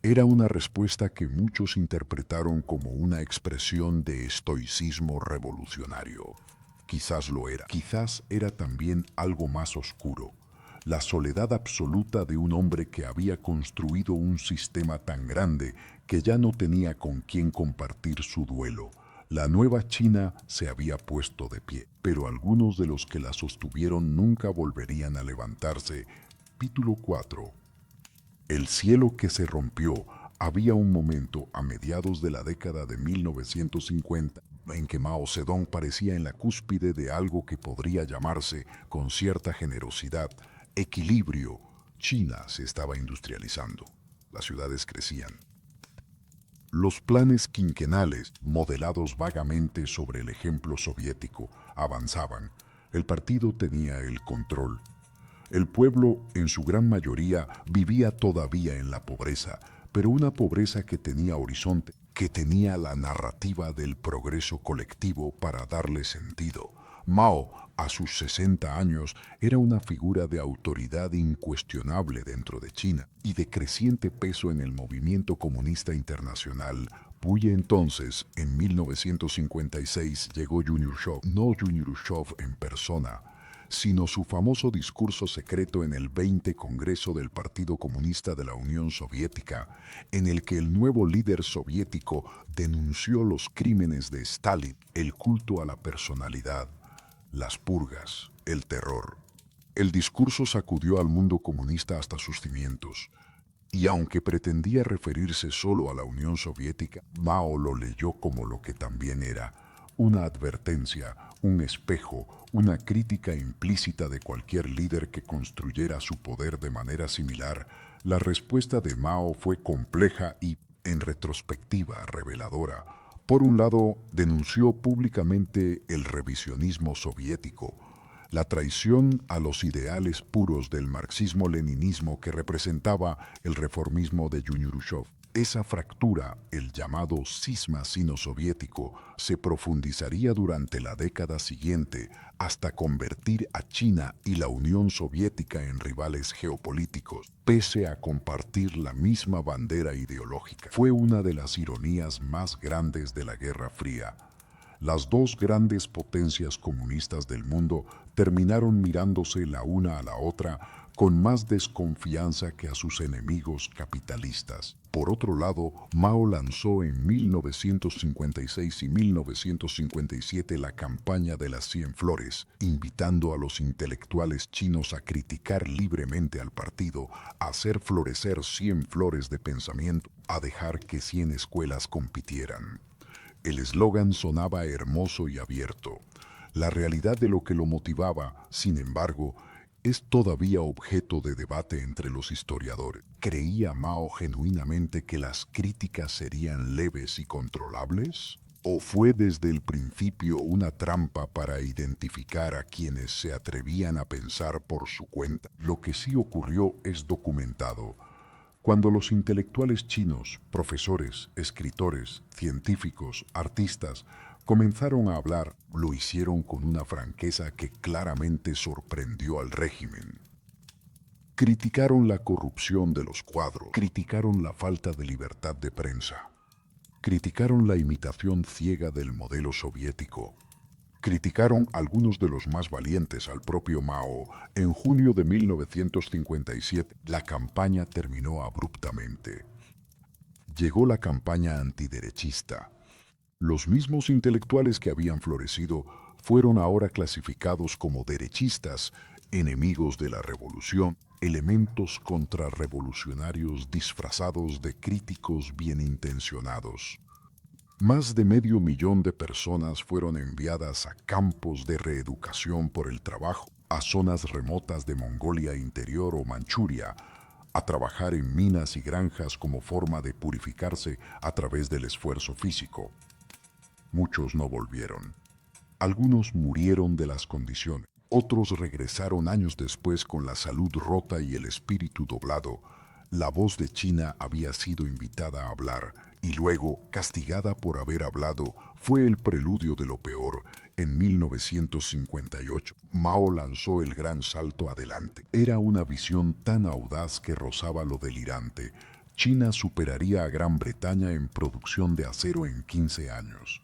Era una respuesta que muchos interpretaron como una expresión de estoicismo revolucionario. Quizás lo era. Quizás era también algo más oscuro. La soledad absoluta de un hombre que había construido un sistema tan grande que ya no tenía con quién compartir su duelo. La nueva China se había puesto de pie, pero algunos de los que la sostuvieron nunca volverían a levantarse. Capítulo 4. El cielo que se rompió. Había un momento a mediados de la década de 1950 en que Mao Zedong parecía en la cúspide de algo que podría llamarse, con cierta generosidad, equilibrio. China se estaba industrializando. Las ciudades crecían. Los planes quinquenales, modelados vagamente sobre el ejemplo soviético, avanzaban. El partido tenía el control. El pueblo, en su gran mayoría, vivía todavía en la pobreza, pero una pobreza que tenía horizonte, que tenía la narrativa del progreso colectivo para darle sentido. Mao, a sus 60 años, era una figura de autoridad incuestionable dentro de China y de creciente peso en el movimiento comunista internacional. Muy entonces, en 1956, llegó Junior Show, no Junior Show en persona, sino su famoso discurso secreto en el 20 Congreso del Partido Comunista de la Unión Soviética, en el que el nuevo líder soviético denunció los crímenes de Stalin, el culto a la personalidad, las purgas, el terror. El discurso sacudió al mundo comunista hasta sus cimientos, y aunque pretendía referirse solo a la Unión Soviética, Mao lo leyó como lo que también era: una advertencia, un espejo, una crítica implícita de cualquier líder que construyera su poder de manera similar. La respuesta de Mao fue compleja y, en retrospectiva, reveladora. Por un lado, denunció públicamente el revisionismo soviético, la traición a los ideales puros del marxismo-leninismo que representaba el reformismo de Juniushof. Esa fractura, el llamado cisma sino-soviético, se profundizaría durante la década siguiente hasta convertir a China y la Unión Soviética en rivales geopolíticos, pese a compartir la misma bandera ideológica. Fue una de las ironías más grandes de la Guerra Fría. Las dos grandes potencias comunistas del mundo terminaron mirándose la una a la otra con más desconfianza que a sus enemigos capitalistas. Por otro lado, Mao lanzó en 1956 y 1957 la campaña de las 100 flores, invitando a los intelectuales chinos a criticar libremente al partido, a hacer florecer 100 flores de pensamiento, a dejar que 100 escuelas compitieran. El eslogan sonaba hermoso y abierto. La realidad de lo que lo motivaba, sin embargo, es todavía objeto de debate entre los historiadores. ¿Creía Mao genuinamente que las críticas serían leves y controlables? ¿O fue desde el principio una trampa para identificar a quienes se atrevían a pensar por su cuenta? Lo que sí ocurrió es documentado. Cuando los intelectuales chinos, profesores, escritores, científicos, artistas, comenzaron a hablar, lo hicieron con una franqueza que claramente sorprendió al régimen. Criticaron la corrupción de los cuadros, criticaron la falta de libertad de prensa, criticaron la imitación ciega del modelo soviético, criticaron algunos de los más valientes al propio Mao. En junio de 1957, la campaña terminó abruptamente. Llegó la campaña antiderechista. Los mismos intelectuales que habían florecido fueron ahora clasificados como derechistas, enemigos de la revolución, elementos contrarrevolucionarios disfrazados de críticos bien intencionados. Más de 500.000 de personas fueron enviadas a campos de reeducación por el trabajo, a zonas remotas de Mongolia Interior o Manchuria, a trabajar en minas y granjas como forma de purificarse a través del esfuerzo físico. Muchos no volvieron. Algunos murieron de las condiciones. Otros regresaron años después con la salud rota y el espíritu doblado. La voz de China había sido invitada a hablar y luego, castigada por haber hablado, fue el preludio de lo peor. En 1958, Mao lanzó el gran salto adelante. Era una visión tan audaz que rozaba lo delirante. China superaría a Gran Bretaña en producción de acero en 15 años.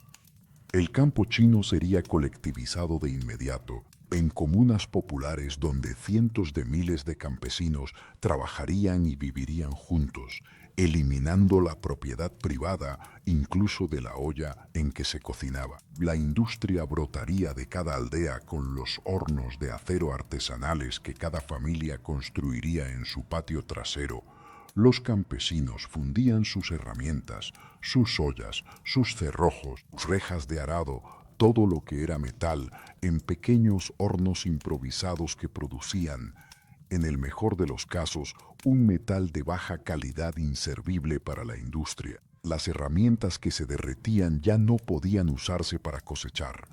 El campo chino sería colectivizado de inmediato, en comunas populares donde cientos de miles de campesinos trabajarían y vivirían juntos, eliminando la propiedad privada incluso de la olla en que se cocinaba. La industria brotaría de cada aldea con los hornos de acero artesanales que cada familia construiría en su patio trasero. Los campesinos fundían sus herramientas, sus ollas, sus cerrojos, sus rejas de arado, todo lo que era metal, en pequeños hornos improvisados que producían, en el mejor de los casos, un metal de baja calidad inservible para la industria. Las herramientas que se derretían ya no podían usarse para cosechar.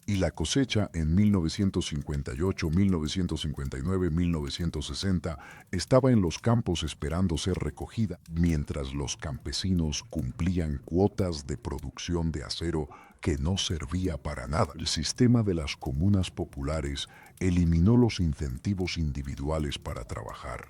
Y la cosecha en 1958, 1959, 1960 estaba en los campos esperando ser recogida, mientras los campesinos cumplían cuotas de producción de acero que no servía para nada. El sistema de las comunas populares eliminó los incentivos individuales para trabajar.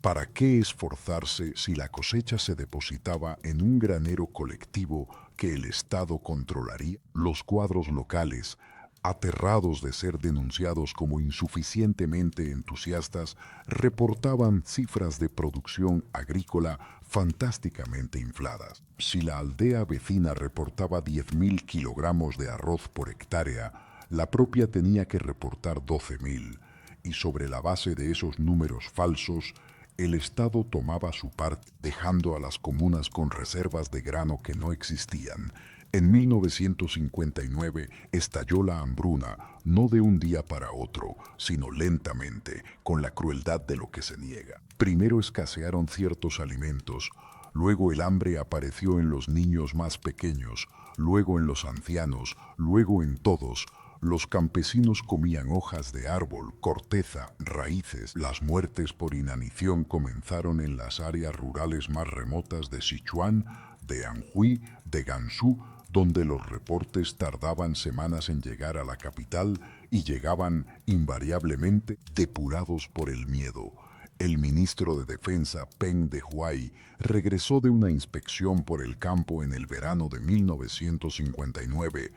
¿Para qué esforzarse si la cosecha se depositaba en un granero colectivo que el Estado controlaría? Los cuadros locales, aterrados de ser denunciados como insuficientemente entusiastas, reportaban cifras de producción agrícola fantásticamente infladas. Si la aldea vecina reportaba 10.000 kilogramos de arroz por hectárea, la propia tenía que reportar 12.000, y sobre la base de esos números falsos, el Estado tomaba su parte, dejando a las comunas con reservas de grano que no existían. En 1959 estalló la hambruna, no de un día para otro, sino lentamente, con la crueldad de lo que se niega. Primero escasearon ciertos alimentos, luego el hambre apareció en los niños más pequeños, luego en los ancianos, luego en todos. Los campesinos comían hojas de árbol, corteza, raíces. Las muertes por inanición comenzaron en las áreas rurales más remotas de Sichuan, de Anhui, de Gansu, donde los reportes tardaban semanas en llegar a la capital y llegaban invariablemente depurados por el miedo. El ministro de Defensa, Peng Dehuai, regresó de una inspección por el campo en el verano de 1959,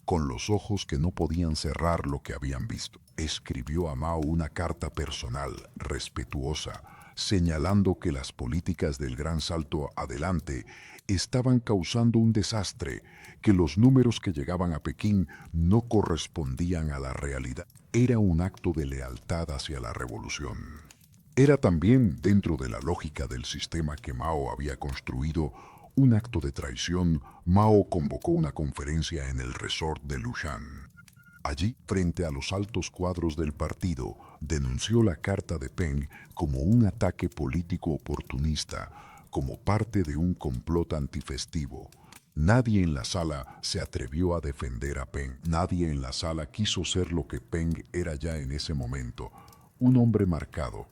con los ojos que no podían cerrar lo que habían visto. Escribió a Mao una carta personal, respetuosa, señalando que las políticas del Gran Salto Adelante estaban causando un desastre, que los números que llegaban a Pekín no correspondían a la realidad. Era un acto de lealtad hacia la revolución. Era también, dentro de la lógica del sistema que Mao había construido, un acto de traición. Mao convocó una conferencia en el resort de Lushan. Allí, frente a los altos cuadros del partido, denunció la carta de Peng como un ataque político oportunista, como parte de un complot antifestivo. Nadie en la sala se atrevió a defender a Peng. Nadie en la sala quiso ser lo que Peng era ya en ese momento, un hombre marcado.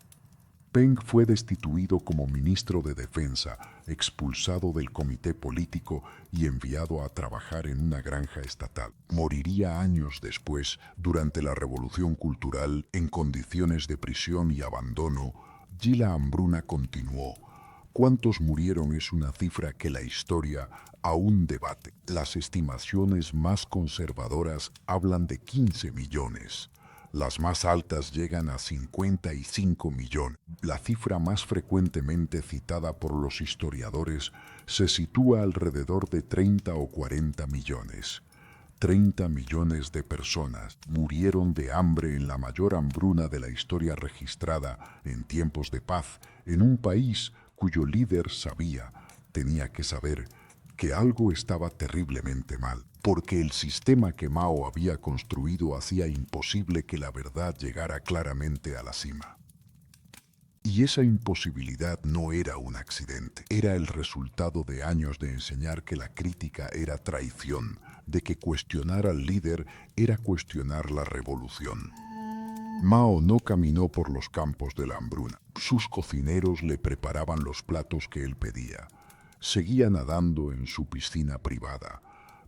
Peng fue destituido como ministro de Defensa, expulsado del comité político y enviado a trabajar en una granja estatal. Moriría años después, durante la Revolución Cultural, en condiciones de prisión y abandono. Y la hambruna continuó. ¿Cuántos murieron? Es una cifra que la historia aún debate. Las estimaciones más conservadoras hablan de 15 millones. Las más altas llegan a 55 millones. La cifra más frecuentemente citada por los historiadores se sitúa alrededor de 30 o 40 millones. 30 millones de personas murieron de hambre en la mayor hambruna de la historia registrada en tiempos de paz, en un país cuyo líder tenía que saber, que algo estaba terriblemente mal, porque el sistema que Mao había construido hacía imposible que la verdad llegara claramente a la cima. Y esa imposibilidad no era un accidente, era el resultado de años de enseñar que la crítica era traición, de que cuestionar al líder era cuestionar la revolución. Mao no caminó por los campos de la hambruna. Sus cocineros le preparaban los platos que él pedía. Seguía nadando en su piscina privada,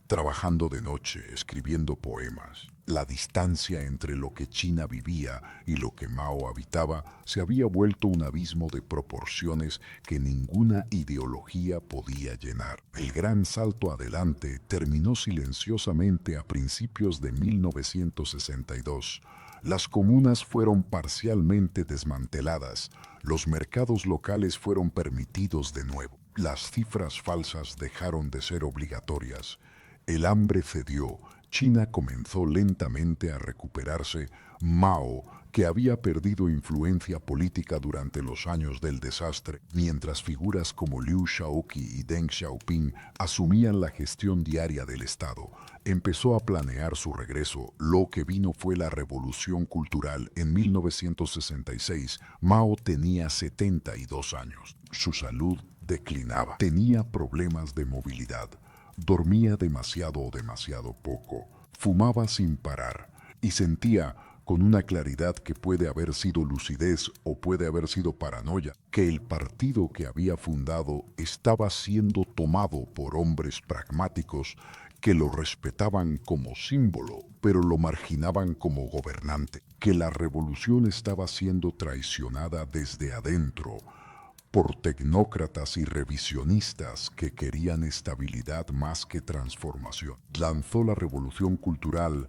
trabajando de noche, escribiendo poemas. La distancia entre lo que China vivía y lo que Mao habitaba se había vuelto un abismo de proporciones que ninguna ideología podía llenar. El gran salto adelante terminó silenciosamente a principios de 1962. Las comunas fueron parcialmente desmanteladas, los mercados locales fueron permitidos de nuevo, las cifras falsas dejaron de ser obligatorias, el hambre cedió, China comenzó lentamente a recuperarse. Mao, que había perdido influencia política durante los años del desastre, mientras figuras como Liu Shaoqi y Deng Xiaoping asumían la gestión diaria del Estado, empezó a planear su regreso. Lo que vino fue la Revolución Cultural. En 1966, Mao tenía 72 años. Su salud declinaba. Tenía problemas de movilidad. Dormía demasiado o demasiado poco. Fumaba sin parar. Y sentía, con una claridad que puede haber sido lucidez o puede haber sido paranoia, que el partido que había fundado estaba siendo tomado por hombres pragmáticos que lo respetaban como símbolo, pero lo marginaban como gobernante, que la revolución estaba siendo traicionada desde adentro por tecnócratas y revisionistas que querían estabilidad más que transformación. Lanzó la Revolución Cultural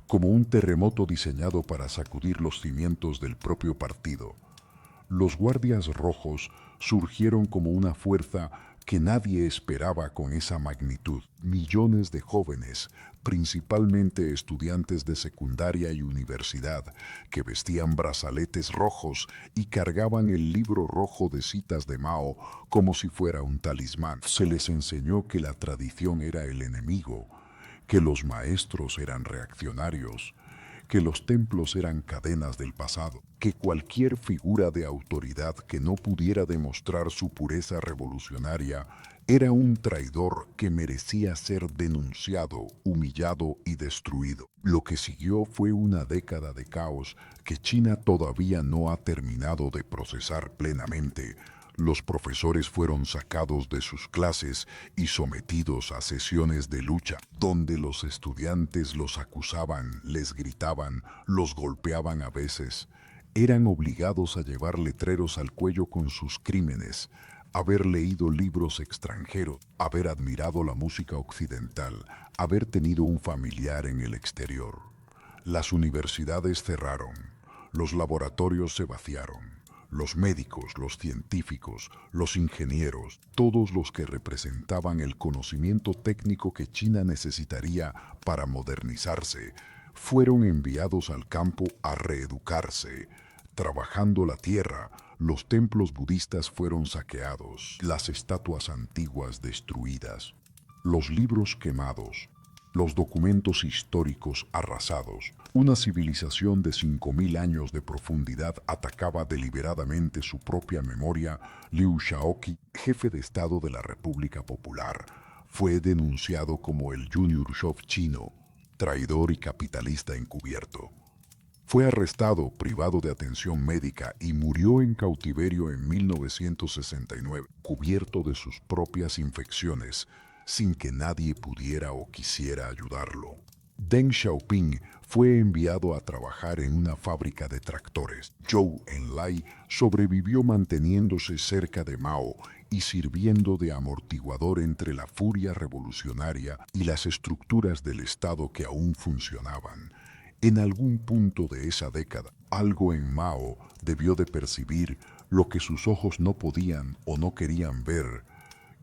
como un terremoto diseñado para sacudir los cimientos del propio partido. Los guardias rojos surgieron como una fuerza que nadie esperaba con esa magnitud. Millones de jóvenes, principalmente estudiantes de secundaria y universidad, que vestían brazaletes rojos y cargaban el libro rojo de citas de Mao como si fuera un talismán. Se les enseñó que la tradición era el enemigo, que los maestros eran reaccionarios, que los templos eran cadenas del pasado, que cualquier figura de autoridad que no pudiera demostrar su pureza revolucionaria era un traidor que merecía ser denunciado, humillado y destruido. Lo que siguió fue una década de caos que China todavía no ha terminado de procesar plenamente. Los profesores fueron sacados de sus clases y sometidos a sesiones de lucha, donde los estudiantes los acusaban, les gritaban, los golpeaban a veces. Eran obligados a llevar letreros al cuello con sus crímenes, haber leído libros extranjeros, haber admirado la música occidental, haber tenido un familiar en el exterior. Las universidades cerraron, los laboratorios se vaciaron. Los médicos, los científicos, los ingenieros, todos los que representaban el conocimiento técnico que China necesitaría para modernizarse, fueron enviados al campo a reeducarse. Trabajando la tierra, los templos budistas fueron saqueados, las estatuas antiguas destruidas, los libros quemados, los documentos históricos arrasados. Una civilización de 5.000 años de profundidad atacaba deliberadamente su propia memoria. Liu Shaoqi, jefe de Estado de la República Popular, fue denunciado como el Junior Shov chino, traidor y capitalista encubierto. Fue arrestado, privado de atención médica y murió en cautiverio en 1969, cubierto de sus propias infecciones, sin que nadie pudiera o quisiera ayudarlo. Deng Xiaoping fue enviado a trabajar en una fábrica de tractores. Zhou Enlai sobrevivió manteniéndose cerca de Mao y sirviendo de amortiguador entre la furia revolucionaria y las estructuras del Estado que aún funcionaban. En algún punto de esa década, algo en Mao debió de percibir lo que sus ojos no podían o no querían ver,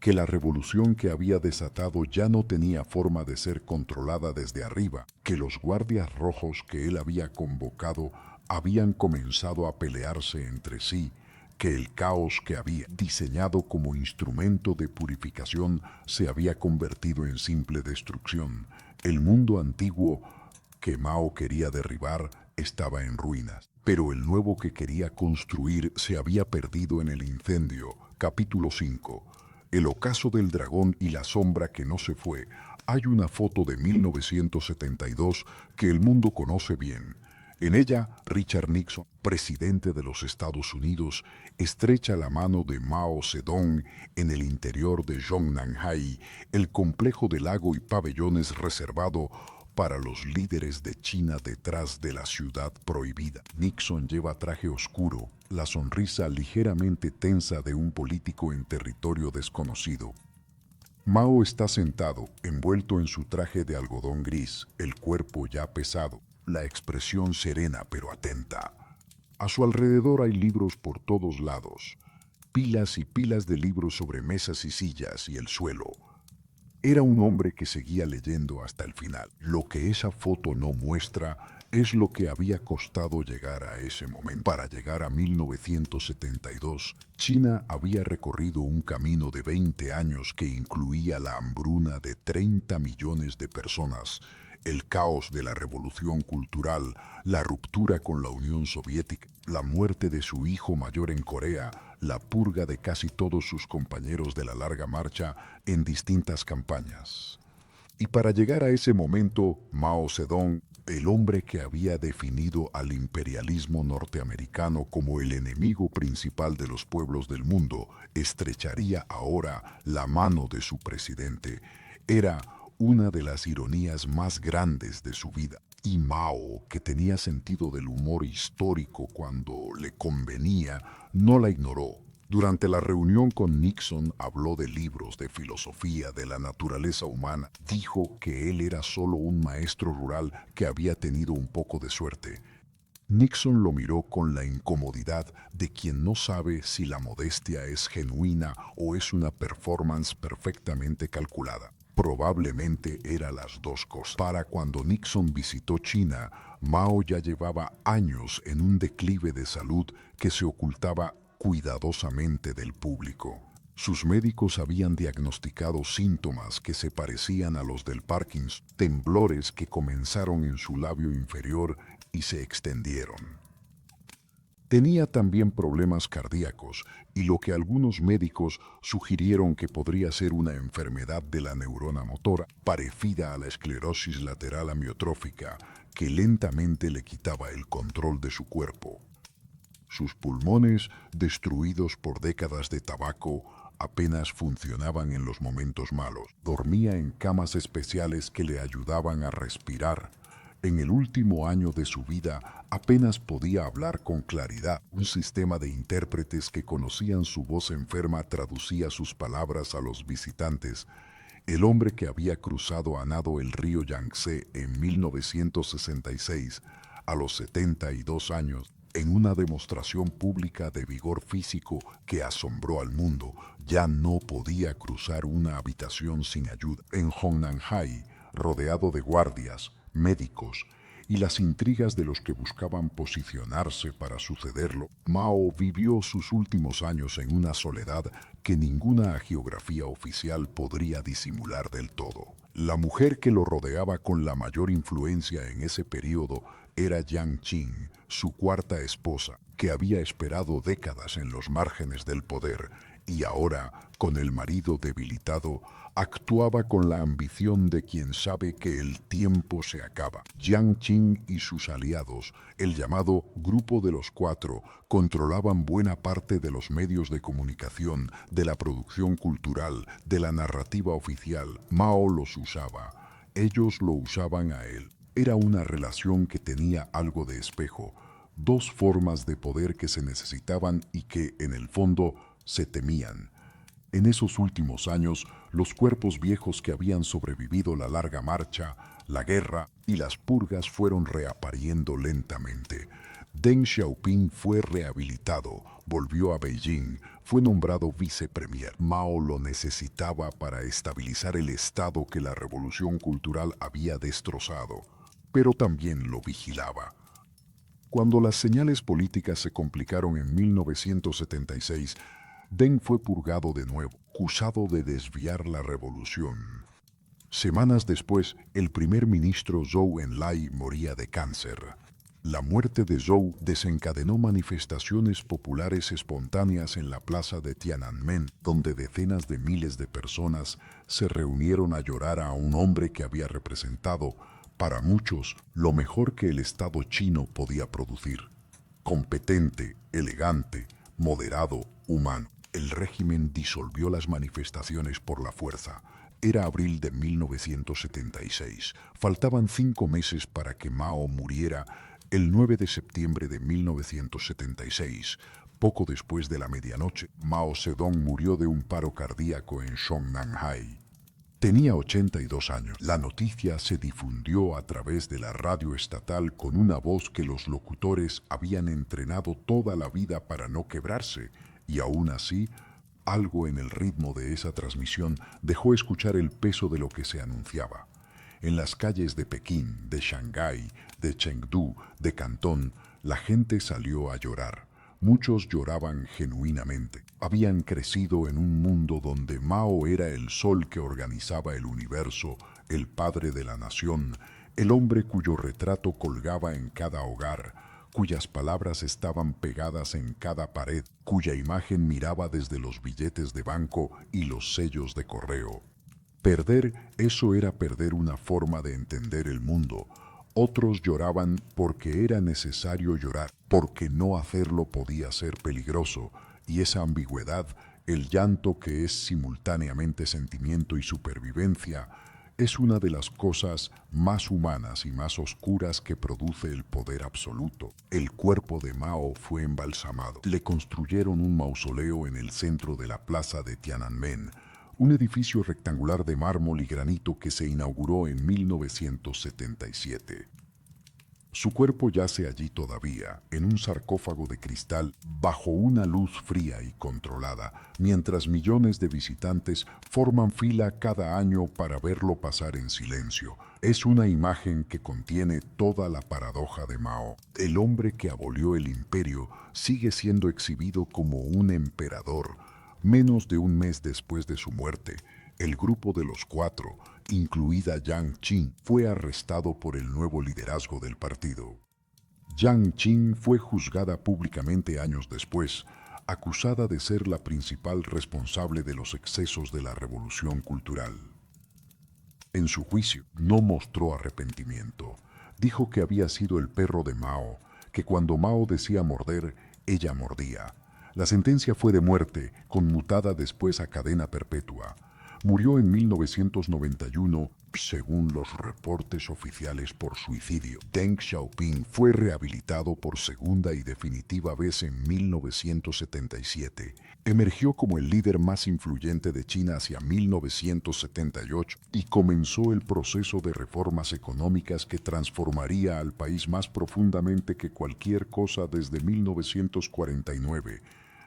que la revolución que había desatado ya no tenía forma de ser controlada desde arriba, que los guardias rojos que él había convocado habían comenzado a pelearse entre sí, que el caos que había diseñado como instrumento de purificación se había convertido en simple destrucción. El mundo antiguo que Mao quería derribar estaba en ruinas, pero el nuevo que quería construir se había perdido en el incendio. Capítulo 5. El ocaso del dragón y la sombra que no se fue. Hay una foto de 1972 que el mundo conoce bien. En ella, Richard Nixon, presidente de los Estados Unidos, estrecha la mano de Mao Zedong en el interior de Zhongnanhai, el complejo de lago y pabellones reservado para los líderes de China detrás de la ciudad prohibida. Nixon lleva traje oscuro, la sonrisa ligeramente tensa de un político en territorio desconocido. Mao está sentado, envuelto en su traje de algodón gris, el cuerpo ya pesado, la expresión serena pero atenta. A su alrededor hay libros por todos lados, pilas y pilas de libros sobre mesas y sillas y el suelo. Era un hombre que seguía leyendo hasta el final. Lo que esa foto no muestra es lo que había costado llegar a ese momento. Para llegar a 1972, China había recorrido un camino de 20 años que incluía la hambruna de 30 millones de personas, el caos de la revolución cultural, la ruptura con la Unión Soviética, la muerte de su hijo mayor en Corea, la purga de casi todos sus compañeros de la larga marcha en distintas campañas. Y para llegar a ese momento, Mao Zedong, el hombre que había definido al imperialismo norteamericano como el enemigo principal de los pueblos del mundo, estrecharía ahora la mano de su presidente. Era una de las ironías más grandes de su vida. Y Mao, que tenía sentido del humor histórico cuando le convenía, no la ignoró. Durante la reunión con Nixon habló de libros, de filosofía, de la naturaleza humana. Dijo que él era solo un maestro rural que había tenido un poco de suerte. Nixon lo miró con la incomodidad de quien no sabe si la modestia es genuina o es una performance perfectamente calculada. Probablemente era las dos cosas. Para cuando Nixon visitó China, Mao ya llevaba años en un declive de salud que se ocultaba cuidadosamente del público. Sus médicos habían diagnosticado síntomas que se parecían a los del Parkinson, temblores que comenzaron en su labio inferior y se extendieron. Tenía también problemas cardíacos y lo que algunos médicos sugirieron que podría ser una enfermedad de la neurona motora, parecida a la esclerosis lateral amiotrófica, que lentamente le quitaba el control de su cuerpo. Sus pulmones, destruidos por décadas de tabaco, apenas funcionaban en los momentos malos. Dormía en camas especiales que le ayudaban a respirar. En el último año de su vida apenas podía hablar con claridad. Un sistema de intérpretes que conocían su voz enferma traducía sus palabras a los visitantes. El hombre que había cruzado a nado el río Yangtze en 1966, a los 72 años, en una demostración pública de vigor físico que asombró al mundo, ya no podía cruzar una habitación sin ayuda. En Zhongnanhai, rodeado de guardias, médicos y las intrigas de los que buscaban posicionarse para sucederlo, Mao vivió sus últimos años en una soledad que ninguna hagiografía oficial podría disimular del todo. La mujer que lo rodeaba con la mayor influencia en ese periodo era Jiang Qing, su cuarta esposa, que había esperado décadas en los márgenes del poder Y ahora, con el marido debilitado, actuaba con la ambición de quien sabe que el tiempo se acaba. Jiang Qin y sus aliados, el llamado Grupo de los Cuatro, controlaban buena parte de los medios de comunicación, de la producción cultural, de la narrativa oficial. Mao los usaba. Ellos lo usaban a él. Era una relación que tenía algo de espejo, dos formas de poder que se necesitaban y que, en el fondo, se temían. En esos últimos años, los cuerpos viejos que habían sobrevivido la larga marcha, la guerra y las purgas fueron reapareciendo lentamente. Deng Xiaoping fue rehabilitado, volvió a Beijing, fue nombrado vicepremier. Mao lo necesitaba para estabilizar el estado que la revolución cultural había destrozado, pero también lo vigilaba. Cuando las señales políticas se complicaron en 1976, Deng fue purgado de nuevo, acusado de desviar la revolución. Semanas después, el primer ministro Zhou Enlai moría de cáncer. La muerte de Zhou desencadenó manifestaciones populares espontáneas en la plaza de Tiananmen, donde decenas de miles de personas se reunieron a llorar a un hombre que había representado, para muchos, lo mejor que el Estado chino podía producir. Competente, elegante, moderado, humano. El régimen disolvió las manifestaciones por la fuerza. Era abril de 1976. Faltaban 5 meses para que Mao muriera. El 9 de septiembre de 1976, poco después de la medianoche, Mao Zedong murió de un paro cardíaco en Songnanhai. Tenía 82 años. La noticia se difundió a través de la radio estatal con una voz que los locutores habían entrenado toda la vida para no quebrarse, y aún así, algo en el ritmo de esa transmisión dejó escuchar el peso de lo que se anunciaba. En las calles de Pekín, de Shanghái, de Chengdu, de Cantón, la gente salió a llorar. Muchos lloraban genuinamente. Habían crecido en un mundo donde Mao era el sol que organizaba el universo, el padre de la nación, el hombre cuyo retrato colgaba en cada hogar, cuyas palabras estaban pegadas en cada pared, cuya imagen miraba desde los billetes de banco y los sellos de correo. Perder eso era perder una forma de entender el mundo. Otros lloraban porque era necesario llorar, porque no hacerlo podía ser peligroso, y esa ambigüedad, el llanto que es simultáneamente sentimiento y supervivencia, es una de las cosas más humanas y más oscuras que produce el poder absoluto. El cuerpo de Mao fue embalsamado. Le construyeron un mausoleo en el centro de la plaza de Tiananmen, un edificio rectangular de mármol y granito que se inauguró en 1977. Su cuerpo yace allí todavía, en un sarcófago de cristal, bajo una luz fría y controlada, mientras millones de visitantes forman fila cada año para verlo pasar en silencio. Es una imagen que contiene toda la paradoja de Mao. El hombre que abolió el imperio sigue siendo exhibido como un emperador. Menos de un mes después de su muerte, el grupo de los Cuatro, incluida Jiang Qin, fue arrestado por el nuevo liderazgo del partido. Jiang Qin fue juzgada públicamente años después, acusada de ser la principal responsable de los excesos de la revolución cultural. En su juicio, no mostró arrepentimiento. Dijo que había sido el perro de Mao, que cuando Mao decía morder, ella mordía. La sentencia fue de muerte, conmutada después a cadena perpetua. Murió en 1991, según los reportes oficiales, por suicidio. Deng Xiaoping fue rehabilitado por segunda y definitiva vez en 1977. Emergió como el líder más influyente de China hacia 1978 y comenzó el proceso de reformas económicas que transformaría al país más profundamente que cualquier cosa desde 1949.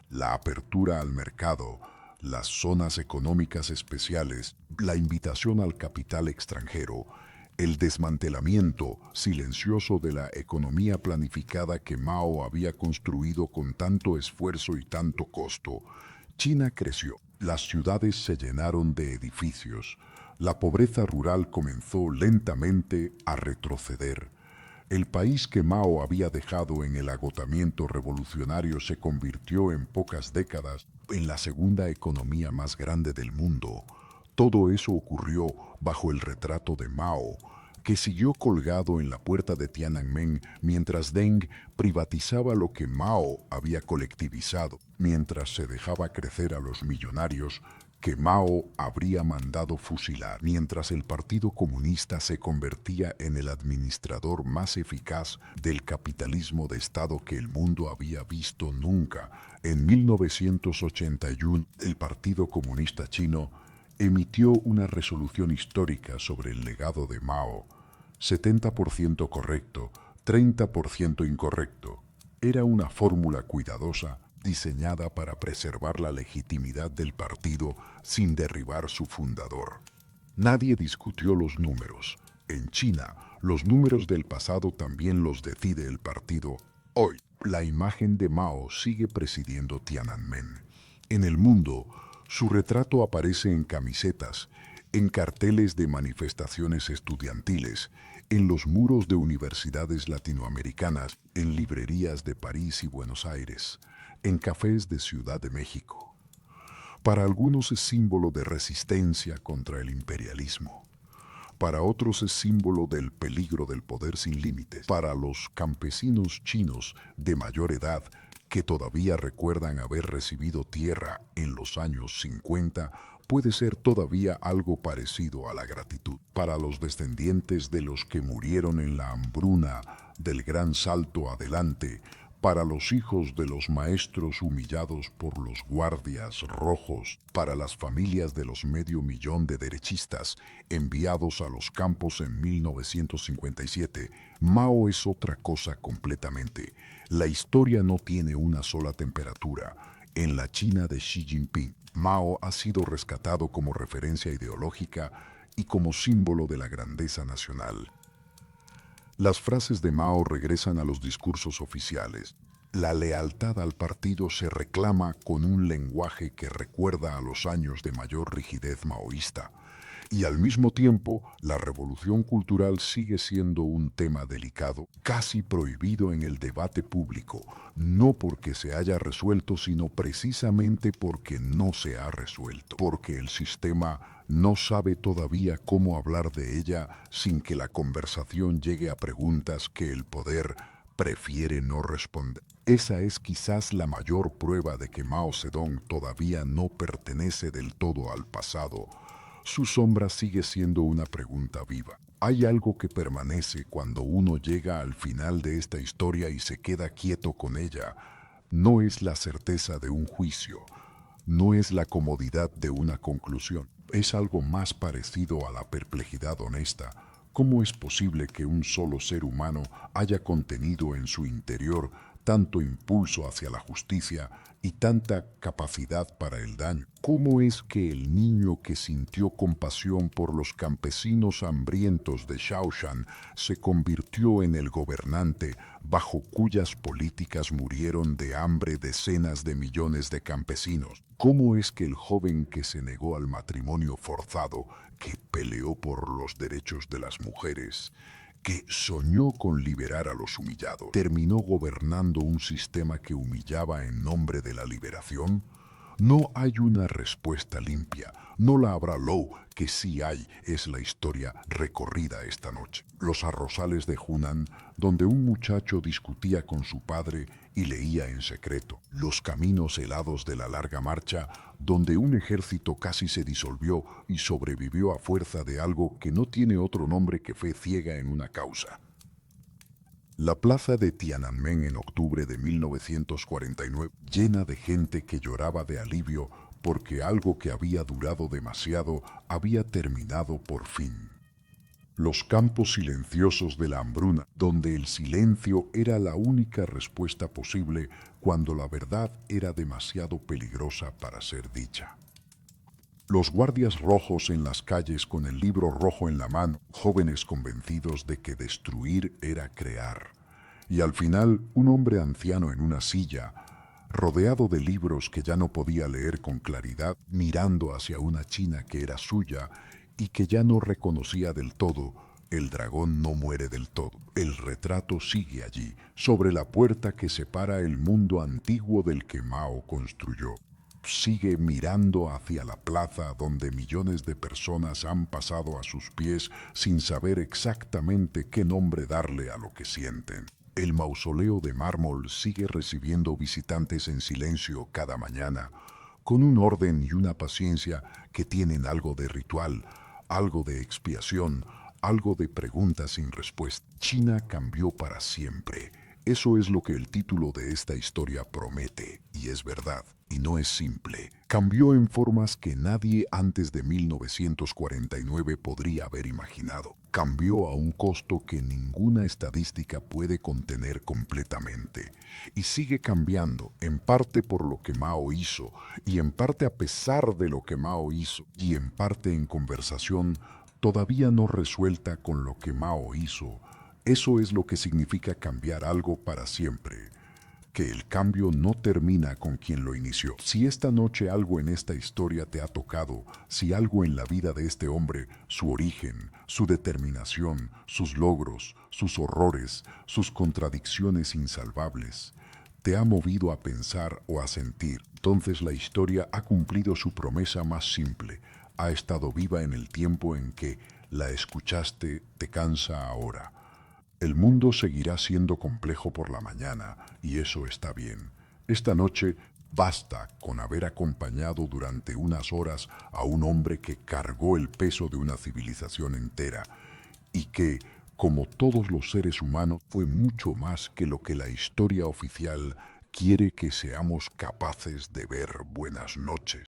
La apertura al mercado, las zonas económicas especiales, la invitación al capital extranjero, el desmantelamiento silencioso de la economía planificada que Mao había construido con tanto esfuerzo y tanto costo. China creció, las ciudades se llenaron de edificios, la pobreza rural comenzó lentamente a retroceder. El país que Mao había dejado en el agotamiento revolucionario se convirtió en pocas décadas en la segunda economía más grande del mundo. Todo eso ocurrió bajo el retrato de Mao, que siguió colgado en la puerta de Tiananmen mientras Deng privatizaba lo que Mao había colectivizado, mientras se dejaba crecer a los millonarios que Mao habría mandado fusilar, mientras el Partido Comunista se convertía en el administrador más eficaz del capitalismo de Estado que el mundo había visto nunca. En 1981, el Partido Comunista Chino emitió una resolución histórica sobre el legado de Mao. 70% correcto, 30% incorrecto. Era una fórmula cuidadosa diseñada para preservar la legitimidad del partido sin derribar su fundador. Nadie discutió los números. En China, los números del pasado también los decide el partido. Hoy, la imagen de Mao sigue presidiendo Tiananmen. En el mundo, su retrato aparece en camisetas, en carteles de manifestaciones estudiantiles, en los muros de universidades latinoamericanas, en librerías de París y Buenos Aires, en cafés de Ciudad de México. Para algunos es símbolo de resistencia contra el imperialismo. Para otros es símbolo del peligro del poder sin límites. Para los campesinos chinos de mayor edad que todavía recuerdan haber recibido tierra en los años 50, puede ser todavía algo parecido a la gratitud. Para los descendientes de los que murieron en la hambruna del Gran Salto Adelante, para los hijos de los maestros humillados por los guardias rojos, para las familias de los 500.000 de derechistas enviados a los campos en 1957, Mao es otra cosa completamente. La historia no tiene una sola temperatura. En la China de Xi Jinping, Mao ha sido rescatado como referencia ideológica y como símbolo de la grandeza nacional. Las frases de Mao regresan a los discursos oficiales. La lealtad al partido se reclama con un lenguaje que recuerda a los años de mayor rigidez maoísta. Y al mismo tiempo, la revolución cultural sigue siendo un tema delicado, casi prohibido en el debate público, no porque se haya resuelto, sino precisamente porque no se ha resuelto, porque el sistema no sabe todavía cómo hablar de ella sin que la conversación llegue a preguntas que el poder prefiere no responder. Esa es quizás la mayor prueba de que Mao Zedong todavía no pertenece del todo al pasado. Su sombra sigue siendo una pregunta viva. Hay algo que permanece cuando uno llega al final de esta historia y se queda quieto con ella. No es la certeza de un juicio, no es la comodidad de una conclusión. Es algo más parecido a la perplejidad honesta. ¿Cómo es posible que un solo ser humano haya contenido en su interior tanto impulso hacia la justicia y tanta capacidad para el daño? ¿Cómo es que el niño que sintió compasión por los campesinos hambrientos de Shaoshan se convirtió en el gobernante bajo cuyas políticas murieron de hambre decenas de millones de campesinos? ¿Cómo es que el joven que se negó al matrimonio forzado, que peleó por los derechos de las mujeres, que soñó con liberar a los humillados, terminó gobernando un sistema que humillaba en nombre de la liberación? No hay una respuesta limpia, no la habrá. Lo que sí hay es la historia recorrida esta noche. Los arrozales de Hunan, donde un muchacho discutía con su padre y leía en secreto. Los caminos helados de la larga marcha, donde un ejército casi se disolvió y sobrevivió a fuerza de algo que no tiene otro nombre que fe ciega en una causa. La plaza de Tiananmen en octubre de 1949, llena de gente que lloraba de alivio porque algo que había durado demasiado había terminado por fin. Los campos silenciosos de la hambruna, donde el silencio era la única respuesta posible cuando la verdad era demasiado peligrosa para ser dicha. Los guardias rojos en las calles con el libro rojo en la mano, jóvenes convencidos de que destruir era crear. Y al final, un hombre anciano en una silla, rodeado de libros que ya no podía leer con claridad, mirando hacia una China que era suya y que ya no reconocía del todo, El dragón no muere del todo. El retrato sigue allí, sobre la puerta que separa el mundo antiguo del que Mao construyó. Sigue mirando hacia la plaza donde millones de personas han pasado a sus pies sin saber exactamente qué nombre darle a lo que sienten. El mausoleo de mármol sigue recibiendo visitantes en silencio cada mañana, con un orden y una paciencia que tienen algo de ritual, algo de expiación, algo de preguntas sin respuesta. China cambió para siempre. Eso es lo que el título de esta historia promete, y es verdad, y no es simple. Cambió en formas que nadie antes de 1949 podría haber imaginado. Cambió a un costo que ninguna estadística puede contener completamente. Y sigue cambiando, en parte por lo que Mao hizo, y en parte a pesar de lo que Mao hizo, y en parte en conversación todavía no resuelta con lo que Mao hizo. Eso es lo que significa cambiar algo para siempre, que el cambio no termina con quien lo inició. Si esta noche algo en esta historia te ha tocado, si algo en la vida de este hombre, su origen, su determinación, sus logros, sus horrores, sus contradicciones insalvables, te ha movido a pensar o a sentir, entonces la historia ha cumplido su promesa más simple, ha estado viva en el tiempo en que la escuchaste, te cansa ahora. El mundo seguirá siendo complejo por la mañana, y eso está bien. Esta noche basta con haber acompañado durante unas horas a un hombre que cargó el peso de una civilización entera y que, como todos los seres humanos, fue mucho más que lo que la historia oficial quiere que seamos capaces de ver. Buenas noches.